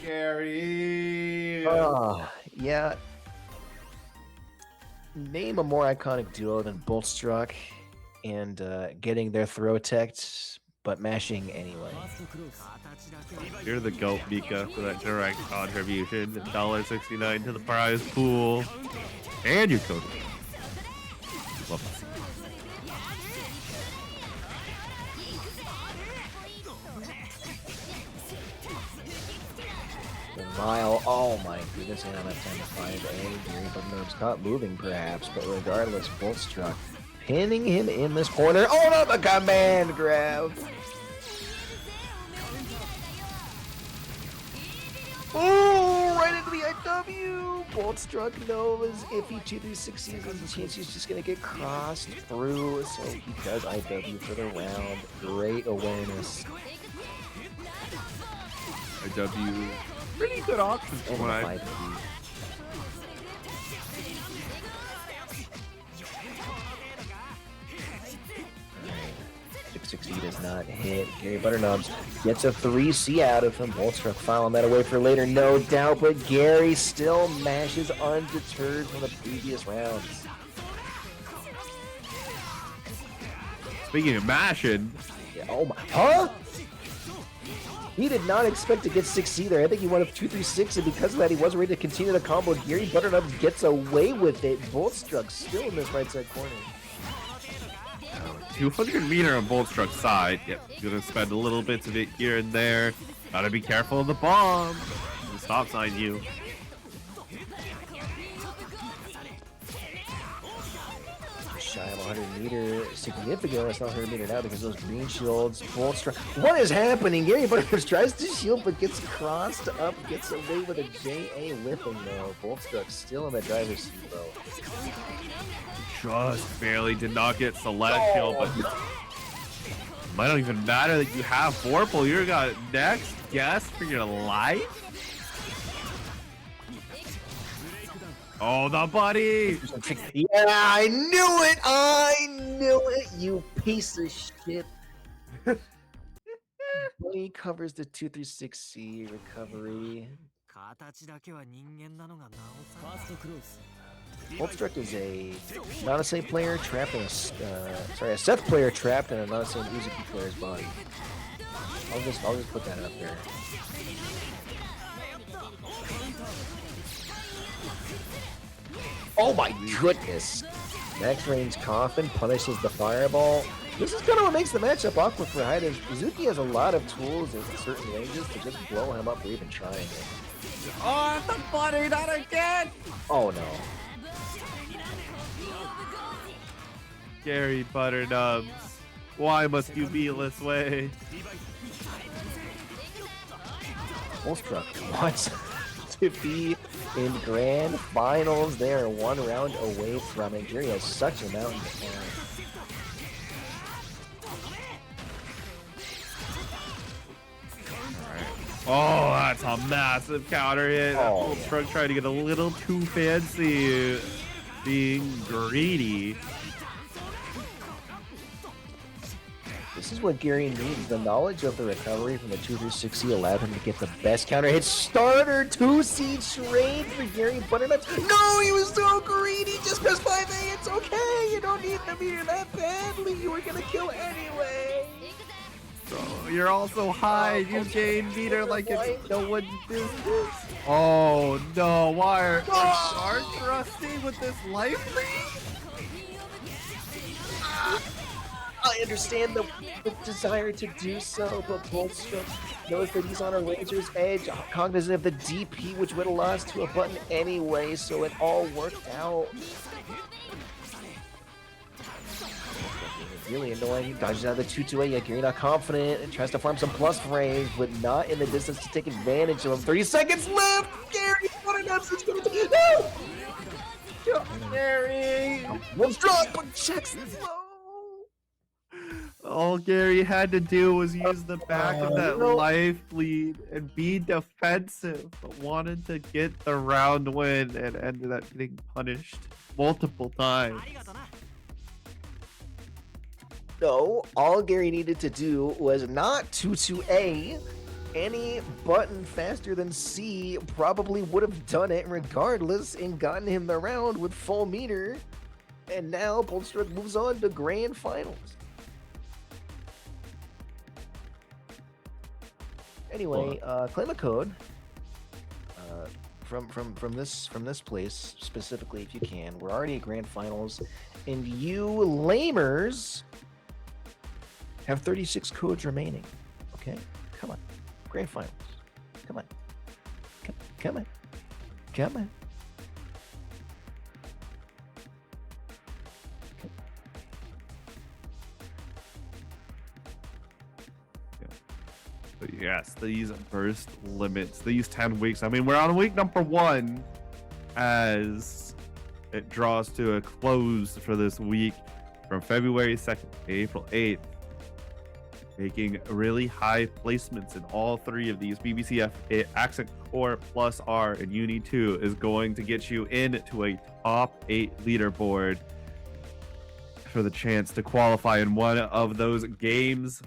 Gary. Yeah. Name a more iconic duo than Boltstruck and getting their throw teched, but mashing anyway. You're the GOAT, Mika, for that direct contribution. $1.69 to the prize pool. And your code. Love that. Mile, oh my goodness, I don't have time to find GaryButternubs caught moving perhaps, but regardless, Boltstruck pinning him in this corner. Oh no, the command grab! Oh, right into the IW! Boltstruck knows if he 2-3-6 seasons, he's just gonna get crossed through, so he does IW for the round. Great awareness. IW. Pretty good options from what I. 660 does not hit. GaryButternubs gets a 3C out of him. Boltstruck filing that away for later, no doubt, but Gary still mashes undeterred from the previous rounds. Speaking of mashing. Yeah, oh my, huh? He did not expect to get 6C there. I think he went up 2-3-6, and because of that, he wasn't ready to continue the combo. GaryButternubs gets away with it. Boltstruck still in this right side corner. 200 meter on Boltstruck's side. Yep, gonna spend a little bits of it here and there. Gotta be careful of the bomb. The stop sign you. Shy of 100 meter, significant. It's not 100 meter now because those green shields. Boltstruck. What is happening? GaryButternubs tries to shield but gets crossed up, gets away with a JA whipping though. Boltstruck still in the driver's seat though. Just barely did not get Celestial, but it might not even matter that you have Vorpal. You're got next guess for your life. Oh, the buddy! Yeah, I knew it! I knew it, you piece of shit. Bunny covers the 2-3-6C recovery. Boltstruck is a non-safe player trapped in a Seth player trapped in a non-safe Uzuki player's body. I'll just put that up there. Oh my goodness! Max range coffin punishes the fireball. This is kind of what makes the matchup awkward for Hyde. Uzuki has a lot of tools in certain ranges to just blow him up or even trying it. Oh, the buddy, not again! Oh no. GaryButternubs, why must you be this way? Boltstruck wants to be in grand finals. They are one round away from it. Gary has such a mountain to climb. Oh, that's a massive counter hit. Oh, Boltstruck trying to get a little too fancy, being greedy. This is what Gary needs. The knowledge of the recovery from the 2-6C allowed him to get the best counter hit starter 2-seed charade for GaryButternubs. No, he was so greedy. Just press 5A. It's okay. You don't need the meter that badly. You were going to kill anyway. Oh, you're also high. You gain meter like it's no one's business. Oh no! Why are sharks rusty with this life lead? I understand the desire to do so, but Boltstruck knows that he's on a razor's edge, cognizant of the DP, which would have lost to a button anyway, so it all worked out. Really annoying. He dodges out of the 2-2A, yet Gary not confident and tries to farm some plus frames, but not in the distance to take advantage of him. 30 seconds left! GaryButternubs is gonna do no! Gary! Boltstruck, but checks low! All Gary had to do was use the back of that life lead and be defensive, but wanted to get the round win and ended up getting punished multiple times. No, all Gary needed to do was not 2-2A. Any button faster than C probably would have done it regardless and gotten him the round with full meter. And now Boltstruck moves on to grand finals. Anyway, claim a code from this place specifically if you can. We're already at grand finals, and you lamers have 36 codes remaining. Okay, come on, grand finals. Come on, come on, come on. Yes, these burst limits, these 10 weeks. I mean, we're on week number 1 as it draws to a close for this week from February 2nd to April 8th. Making really high placements in all 3 of these. BBCF, Accent Core plus R, and UNI2 is going to get you into a top 8 leaderboard for the chance to qualify in one of those games.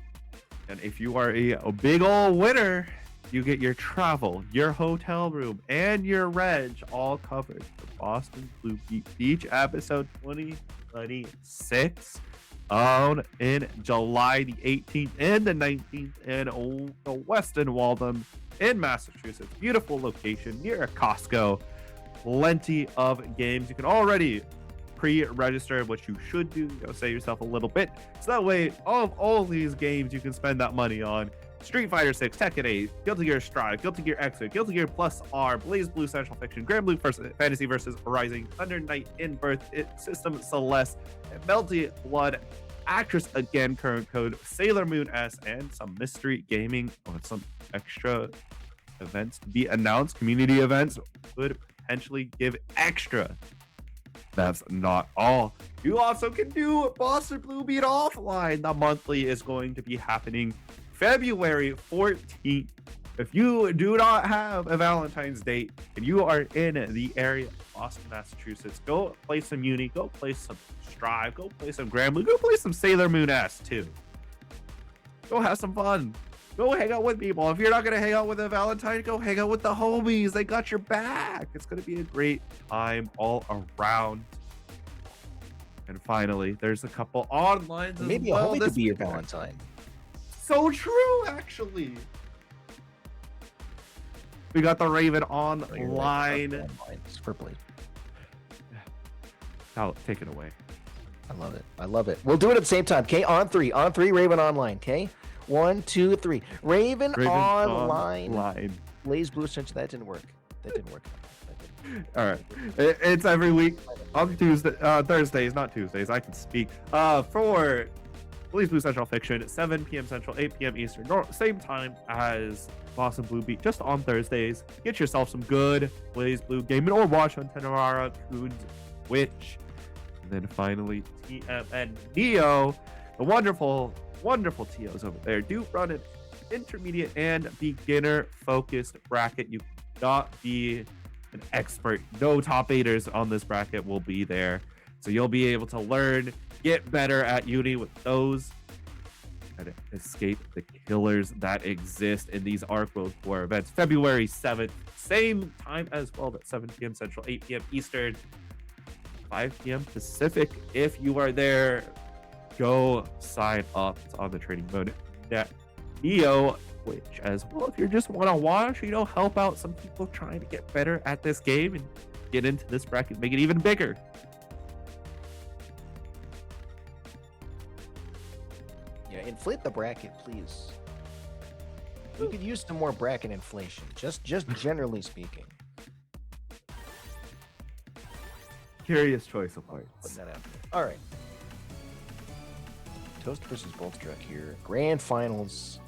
And if you are a big ol' winner, you get your travel, your hotel room, and your reg all covered for Boston Blue Beach episode 2026 on in July the 18th and the 19th in the Westin Waltham in Massachusetts. Beautiful location near a Costco. Plenty of games. You can already pre-register, what you should do. Go save yourself a little bit, so that way all these games you can spend that money on. Street Fighter 6, Tekken 8, Guilty Gear Strive, Guilty Gear Xrd, Guilty Gear Plus R, BlazBlue Centralfiction, GaryButternubs Fantasy vs Rising, undernightinbirth, System Celes, Melty Blood, Actress Again, current code Sailor Moon S, and some mystery gaming with some extra events to be announced. Community events would potentially give extra. That's not all. You also can do Boston Blue Beat offline. The monthly is going to be happening February 14th. If you do not have a Valentine's date and you are in the area of Boston, Massachusetts, go play some Uni, go play some Strive, go play some GaryButternubs, go play some Sailor Moon S too. Go have some fun. Go hang out with people. If you're not going to hang out with a Valentine, go hang out with the homies. They got your back. It's going to be a great time all around. And finally, there's a couple online. Maybe a homie could be your Valentine. So true, actually. We got the Raven online. Super plate. I'll take it away. I love it. I love it. We'll do it at the same time. Okay, on three, Raven online. Okay, 1, 2, 3. Raven online. BlazBlue Centralfiction. That didn't work. All right, it's every week on Tuesday, Thursdays, not Tuesdays. I can speak. For BlazBlue Centralfiction, 7 p.m. Central, 8 p.m. Eastern, same time as Boston Blue Beat, just on Thursdays. Get yourself some good BlazBlue gaming or watch on Tenora, Coons, Twitch. And then finally, TM and Neo, the wonderful TOs over there, do run an intermediate and beginner focused bracket. You cannot be an expert. No top 8ers on this bracket will be there. So you'll be able to learn, get better at Uni with those. and escape the killers that exist in these Arc World War events. February 7th, same time as well, at 7 p.m. Central, 8 p.m. Eastern, 5 p.m. Pacific. If you are there, go sign up. It's on the training mode net EO, which as well, if you just want to watch, help out some people trying to get better at this game and get into this bracket, make it even bigger. Yeah, inflate the bracket, please. We could use some more bracket inflation, just generally speaking. Curious choice of points. Putting that out there. All right. Toast versus Boltstruck here. Grand finals.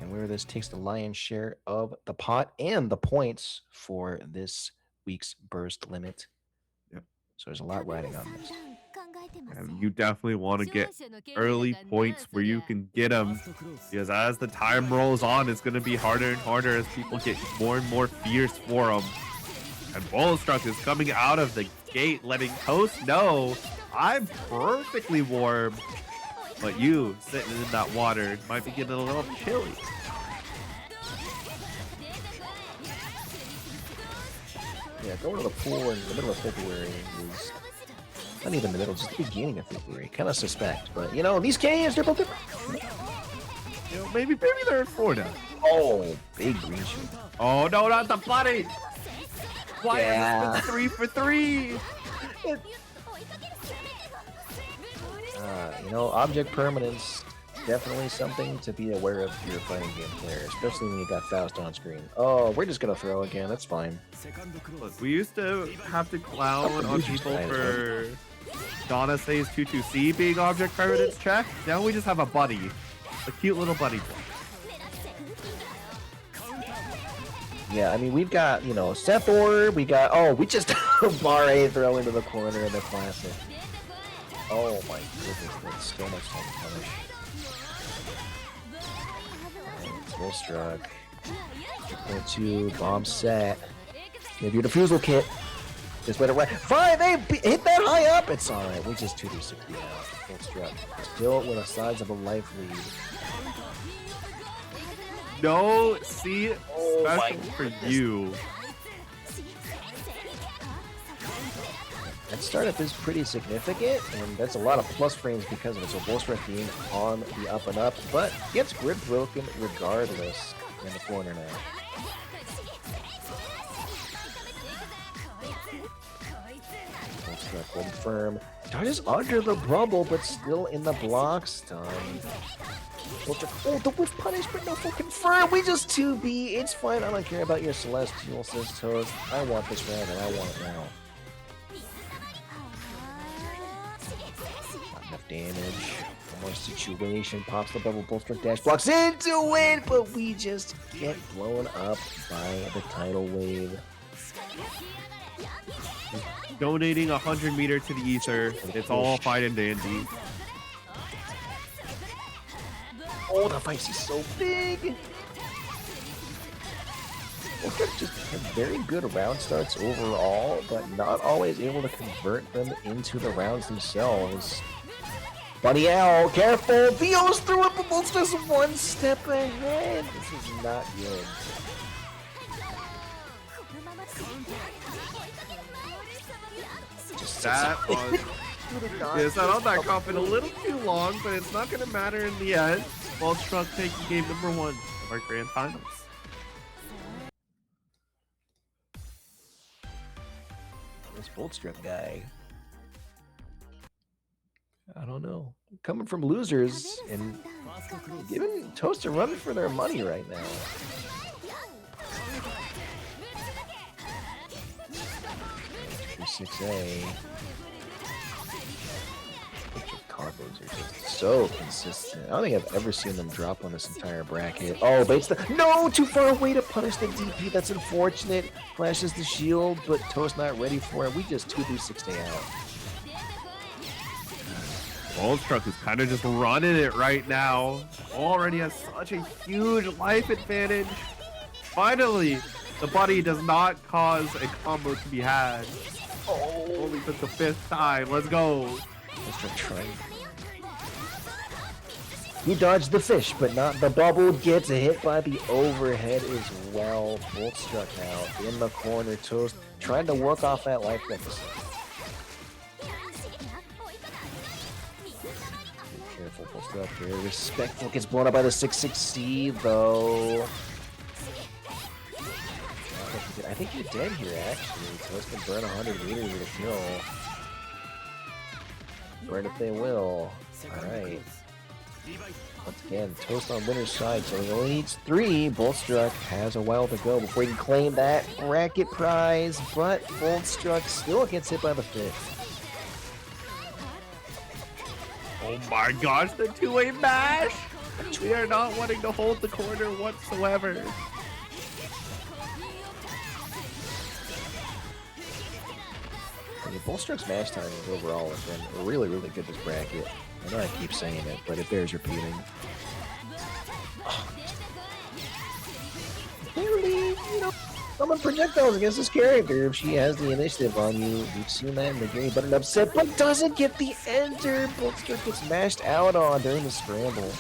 And where this takes the lion's share of the pot and the points for this week's burst limit. Yep. So there's a lot riding on this. And you definitely want to get early points where you can get them, because as the time rolls on, it's going to be harder and harder as people get more and more fierce for them. And Boltstruck is coming out of the gate, letting Toast know, I'm perfectly warm. But you, sitting in that water, might be getting a little chilly. Yeah, going to the pool in the middle of February is not even the middle, just the beginning of February. Kind of suspect, but these games, they're both different. Maybe they're in Florida. Oh, big green shoe. Oh no, not the buddy! Why Yeah. is it 3 for 3? Object permanence, definitely something to be aware of if you're a fighting game player, especially when you got Faust on screen. Oh, we're just gonna throw again, that's fine. Look, we used to have to clown on people for Donna Say's 2-2C being object permanence check. Now we just have a buddy. A cute little buddy. Yeah, I mean, we've got, Seth Orb, we just bar A throw into the corner in the classic. Oh my goodness, that's so much fun to punish. It's Boltstruck. 2, bomb set. Maybe your defusal kit. Just let it right. 5-8, hit that high up! It's alright, we just 2-60 out. Boltstruck. Still with the sides of a life lead. No, see, Oh my special for goodness. you. That startup is pretty significant, and that's a lot of plus frames because of it. So Boltstruck being on the up and up, but gets grid broken regardless in the corner now. Boltstruck holding firm. Dodges under the bubble, but still in the block stun. Boltstruck, oh, the whiff punishment, no full confirm. We just 2B. It's fine. I don't care about your Celestial, says Toast. I want this round, and I want it now. Not enough damage. One more situation. Pops the bubble. Boltstruck dash blocks into it, but we just get blown up by the tidal wave. Donating 100 meter to the ether. It's all fine and dandy. Oh, the fight is so big! Boltstruck just had very good round starts overall, but not always able to convert them into the rounds themselves. Bunny Owl, careful! Vio's through it, but Boltstruck's one step ahead! This is not good. Just That was... Yes, I don't that confident a little too long, but it's not going to matter in the end. Boltstruck taking game number 1 of our grand finals. This Boltstruck guy. I don't know. Coming from losers and giving Toast a run for their money right now. A. Combos are just so consistent. I don't think I've ever seen them drop on this entire bracket. Oh, baits the... No! Too far away to punish the DP. That's unfortunate. Flashes the shield, but Toast not ready for it. We just 2-6 out. Boltstruck is kind of just running it right now. Already has such a huge life advantage. Finally, the buddy does not cause a combo to be had. Oh, only took the 5th time. Let's go. Boltstruck trying. He dodged the fish, but not the bubble. Gets hit by the overhead as well. Boltstruck now in the corner. Toast trying to work off that life deficit. Careful, Boltstruck. Very respectful. Gets blown up by the 6-6C though. I think you're dead here actually. Toast can burn 100 meters with a kill. Burn if they will. Alright. Once again, Toast on winner's side, so he only needs 3. Boltstruck has a while to go before he can claim that bracket prize, but Boltstruck still gets hit by the fish. Oh my gosh, the two-way mash! We are not wanting to hold the corner whatsoever. I mean, Boltstruck's mash timing overall has been really, really good this bracket. I know I keep saying it, but it bears repeating. Clearly, you know, summon projectiles against this character if she has the initiative on you. We've seen that in the GaryButternubs set, but doesn't get the enter. Boltstruck gets mashed out on during the scramble.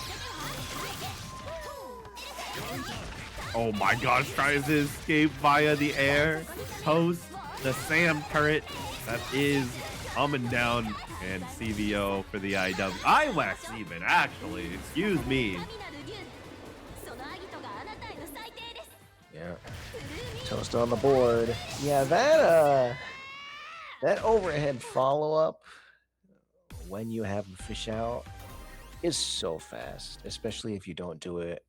Oh my gosh, tries to escape via the air. Toast the Sam turret that is coming down, and CVO for the IW. IWAX even, actually. Excuse me. Yeah. Toast on the board. Yeah, that overhead follow-up when you have the fish out is so fast, especially if you don't do it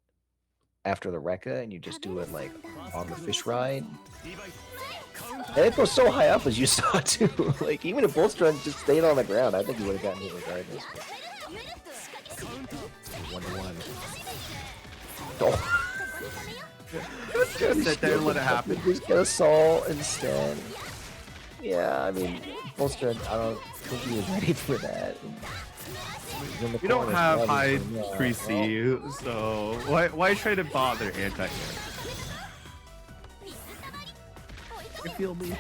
after the Rekka and you just do it like on the fish ride. And it goes so high up as you saw too. Like even if Boltstruck just stayed on the ground, I think he would have gotten it regardless. 1-1. Oh. Just sit there and let it happen. Just get a Sol instead. Yeah, I mean, Boltstruck, I don't think he was ready for that. We don't have high 3C, so why try to bother anti-air? You feel me?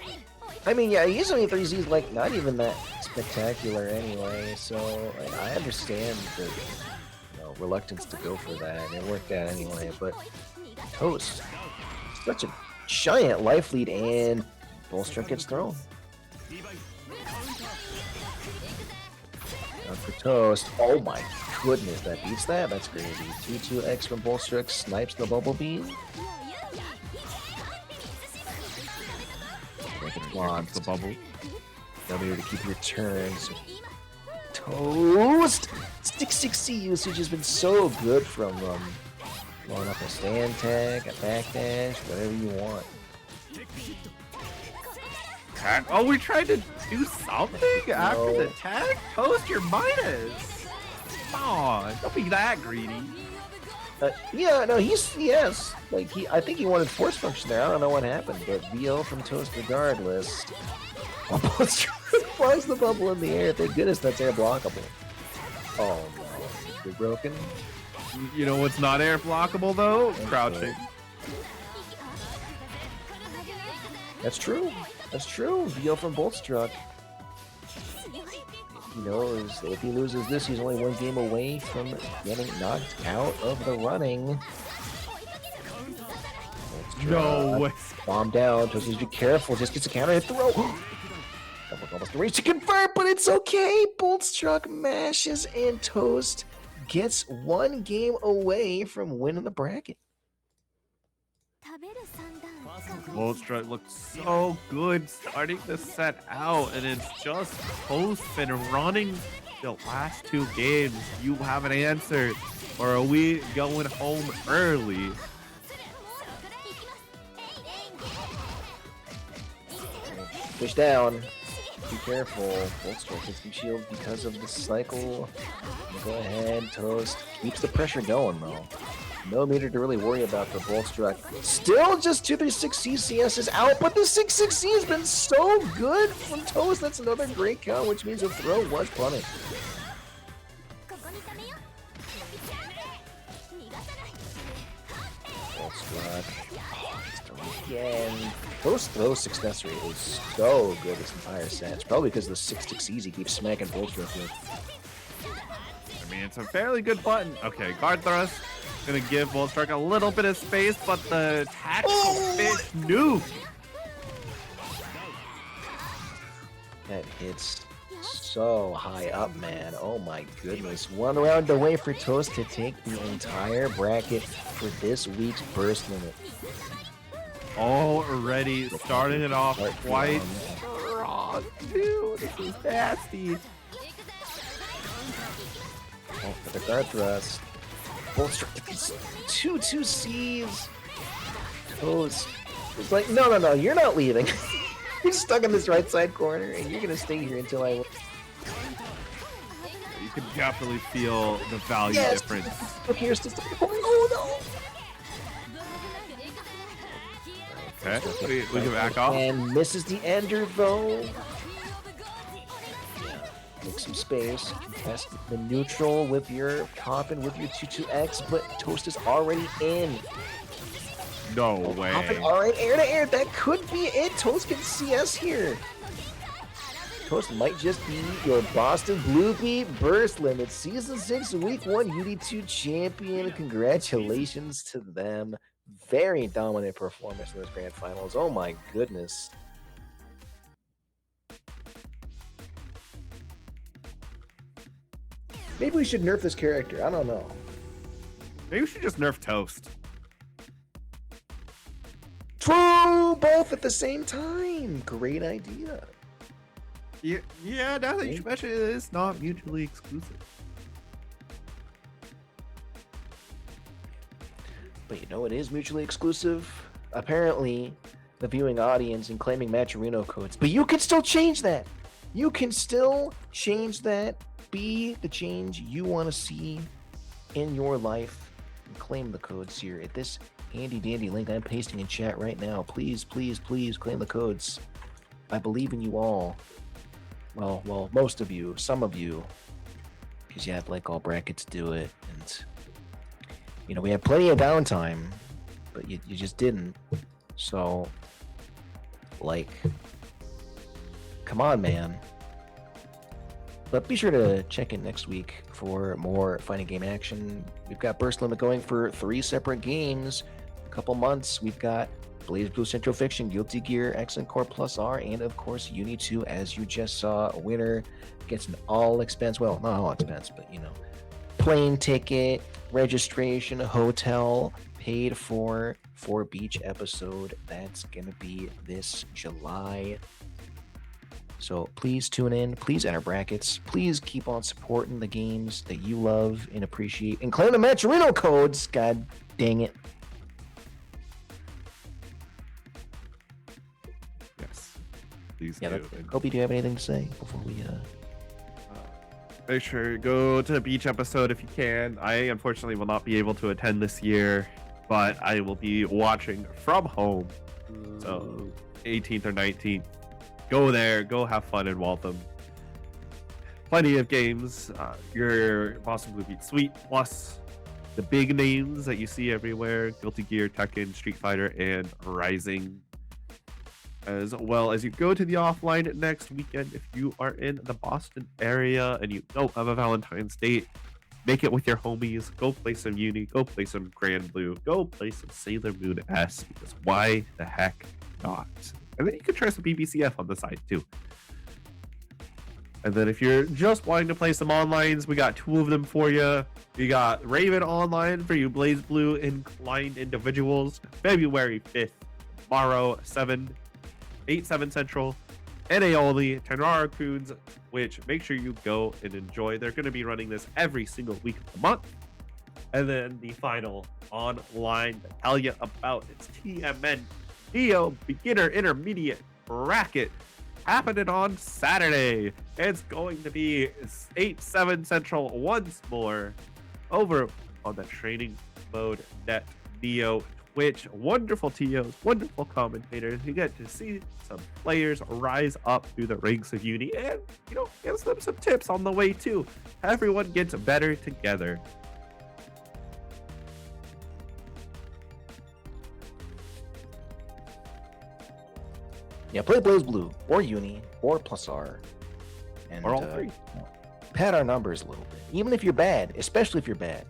I mean, yeah, usually 3Z's like not even that spectacular anyway, so like, I understand the reluctance to go for that, and it worked out anyway, but Toast, such a giant life lead, and Boltstruck gets thrown. Now for Toast, oh my goodness, that beats that, that's crazy. 2-2X from Boltstruck, snipes the bubble beam. Launch the bubble. W to keep your turns. Toast! 6-6C usage has been so good from blowing up a stand tag, a backdash, whatever you want. Oh, we tried to do something after the tag? Toast your minus! Come on, don't be that greedy. Yeah, no, yes. Like I think he wanted force function there. I don't know what happened, but VO from Toast regardless. Almost flies the bubble in the air. Thank goodness that's air blockable. Oh no, you're broken. You know what's not air blockable though? Crouching. That's true. That's true. VO from Boltstruck. He knows if he loses this, he's only 1 game away from getting knocked out of the running. No way. Bomb down. Toast needs to be careful. Just gets a counter hit throw. Double almost the reach to convert, but it's okay. Boltstruck mashes, and Toast gets 1 game away from winning the bracket. Boltstruck looked so good starting the set out, and it's just Toast been running the last 2 games. You haven't answered, or are we going home early? Push down. Be careful. Boltstruck gets the shield because of the cycle. Go ahead, Toast. Keeps the pressure going though. No meter to really worry about for Boltstruck. Still just 236C CS is out, but the 6-6C has been so good from Toast. That's another great count, which means the throw was punished. Boltstruck. Oh, he's thrown again. Toast throw success rate is so good this entire set. It's probably because the 6-6 easy keeps smacking Boltstruck with. I mean, it's a fairly good button. Okay, guard thrust. Gonna give Boltstruck a little bit of space, but the tactical fish nuke. That hits so high up, man. Oh my goodness. 1 round away for Toast to take the entire bracket for this week's burst limit. Already starting it off quite strong, dude. This is nasty. Oh, for the guard thrust. Boltstruck gets 2-2-Cs. Toast is like, no, you're not leaving. You're stuck in this right side corner, and you're gonna stay here until I win. You can definitely feel the value difference. Okay, you're still stuck in the corner. Oh no! Okay, we can back off. And misses the ender though. Make some space. Contest the neutral with your coffin with your 2-2-X, but Toast is already in. No way. Coffin, all right, air to air. That could be it. Toast can CS here. Toast might just be your Boston Blue Beat burst limit season 6 week 1 UNI2 champion. Congratulations to them. Very dominant performance in those grand finals. Oh my goodness. Maybe we should nerf this character. I don't know. Maybe we should just nerf Toast. True! Both at the same time. Great idea. Yeah, now that you mention it, it's not mutually exclusive. But you know it is mutually exclusive? Apparently, the viewing audience and claiming Matcherino codes. But you can still change that. You can still change that. Be the change you want to see in your life. And claim the codes here at this handy dandy link I'm pasting in chat right now. Please, please, please claim the codes. I believe in you all. Well, most of you, some of you, because you have like all brackets do it, and you know we had plenty of downtime, but you just didn't. So, like, come on, man. But be sure to check in next week for more fighting game action. We've got burst limit going for 3 separate games. A couple months, we've got BlazBlue Centralfiction, Guilty Gear, Excellent Core Plus R, and of course UNI2, as you just saw. A winner gets an all expense, well, not all expense, but you know, plane ticket, registration, hotel, paid for beach episode. That's gonna be this July. So please tune in, please enter brackets, please keep on supporting the games that you love and appreciate, and claim the Matcherino codes. God dang it. Yes, please Yeah, do. Kobe, do you have anything to say before we Make sure go to the beach episode if you can. I unfortunately will not be able to attend this year, but I will be watching from home. So 18th or 19th. Go there, go have fun in Waltham. Plenty of games. Your Boston Blue Beat Suite, plus the big names that you see everywhere: Guilty Gear, Tekken, Street Fighter, and Rising. As well as you go to the offline next weekend. If you are in the Boston area and you don't have a Valentine's date, make it with your homies. Go play some Uni, go play some Grand Blue, go play some Sailor Moon S, because why the heck not? And then you can try some BBCF on the side too. And then if you're just wanting to play some onlines, we got 2 of them for you. We got Raven Online for you BlazBlue inclined individuals, February 5th, tomorrow, 8/7 Central, and Aeoli, Tenara Coons, which make sure you go and enjoy. They're going to be running this every single week of the month. And then the final online to tell you about its TMN Neo Beginner Intermediate Bracket happening on Saturday. It's going to be 8/7 Central once more over on the Training Mode Net Neo Twitch. Wonderful TOs, wonderful commentators. You get to see some players rise up through the ranks of Uni, and you know, gives them some tips on the way too. Everyone gets better together. Yeah, play BlazBlue or Uni or Plus R, and Or all 3. pad our numbers a little bit, even if you're bad, especially if you're bad,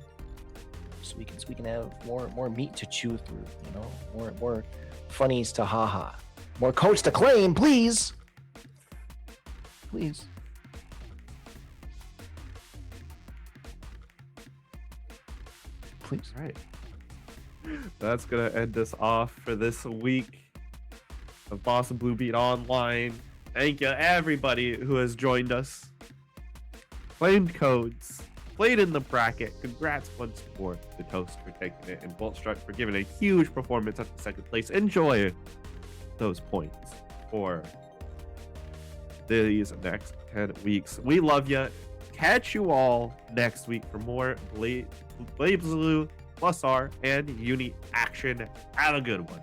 so we can have more meat to chew through. You know, more funnies to haha, more coats to claim, please. Please. Please. All right. That's gonna end us off for this week of Boston Blue Beat Online. Thank you everybody who has joined us, claimed codes, played in the bracket. Congrats once more to Toast for taking it, and Boltstruck for giving a huge performance at the second place. Enjoy those points for these next 10 weeks. We love you. Catch you all next week for more BlazBlue +R and Uni action. Have a good one.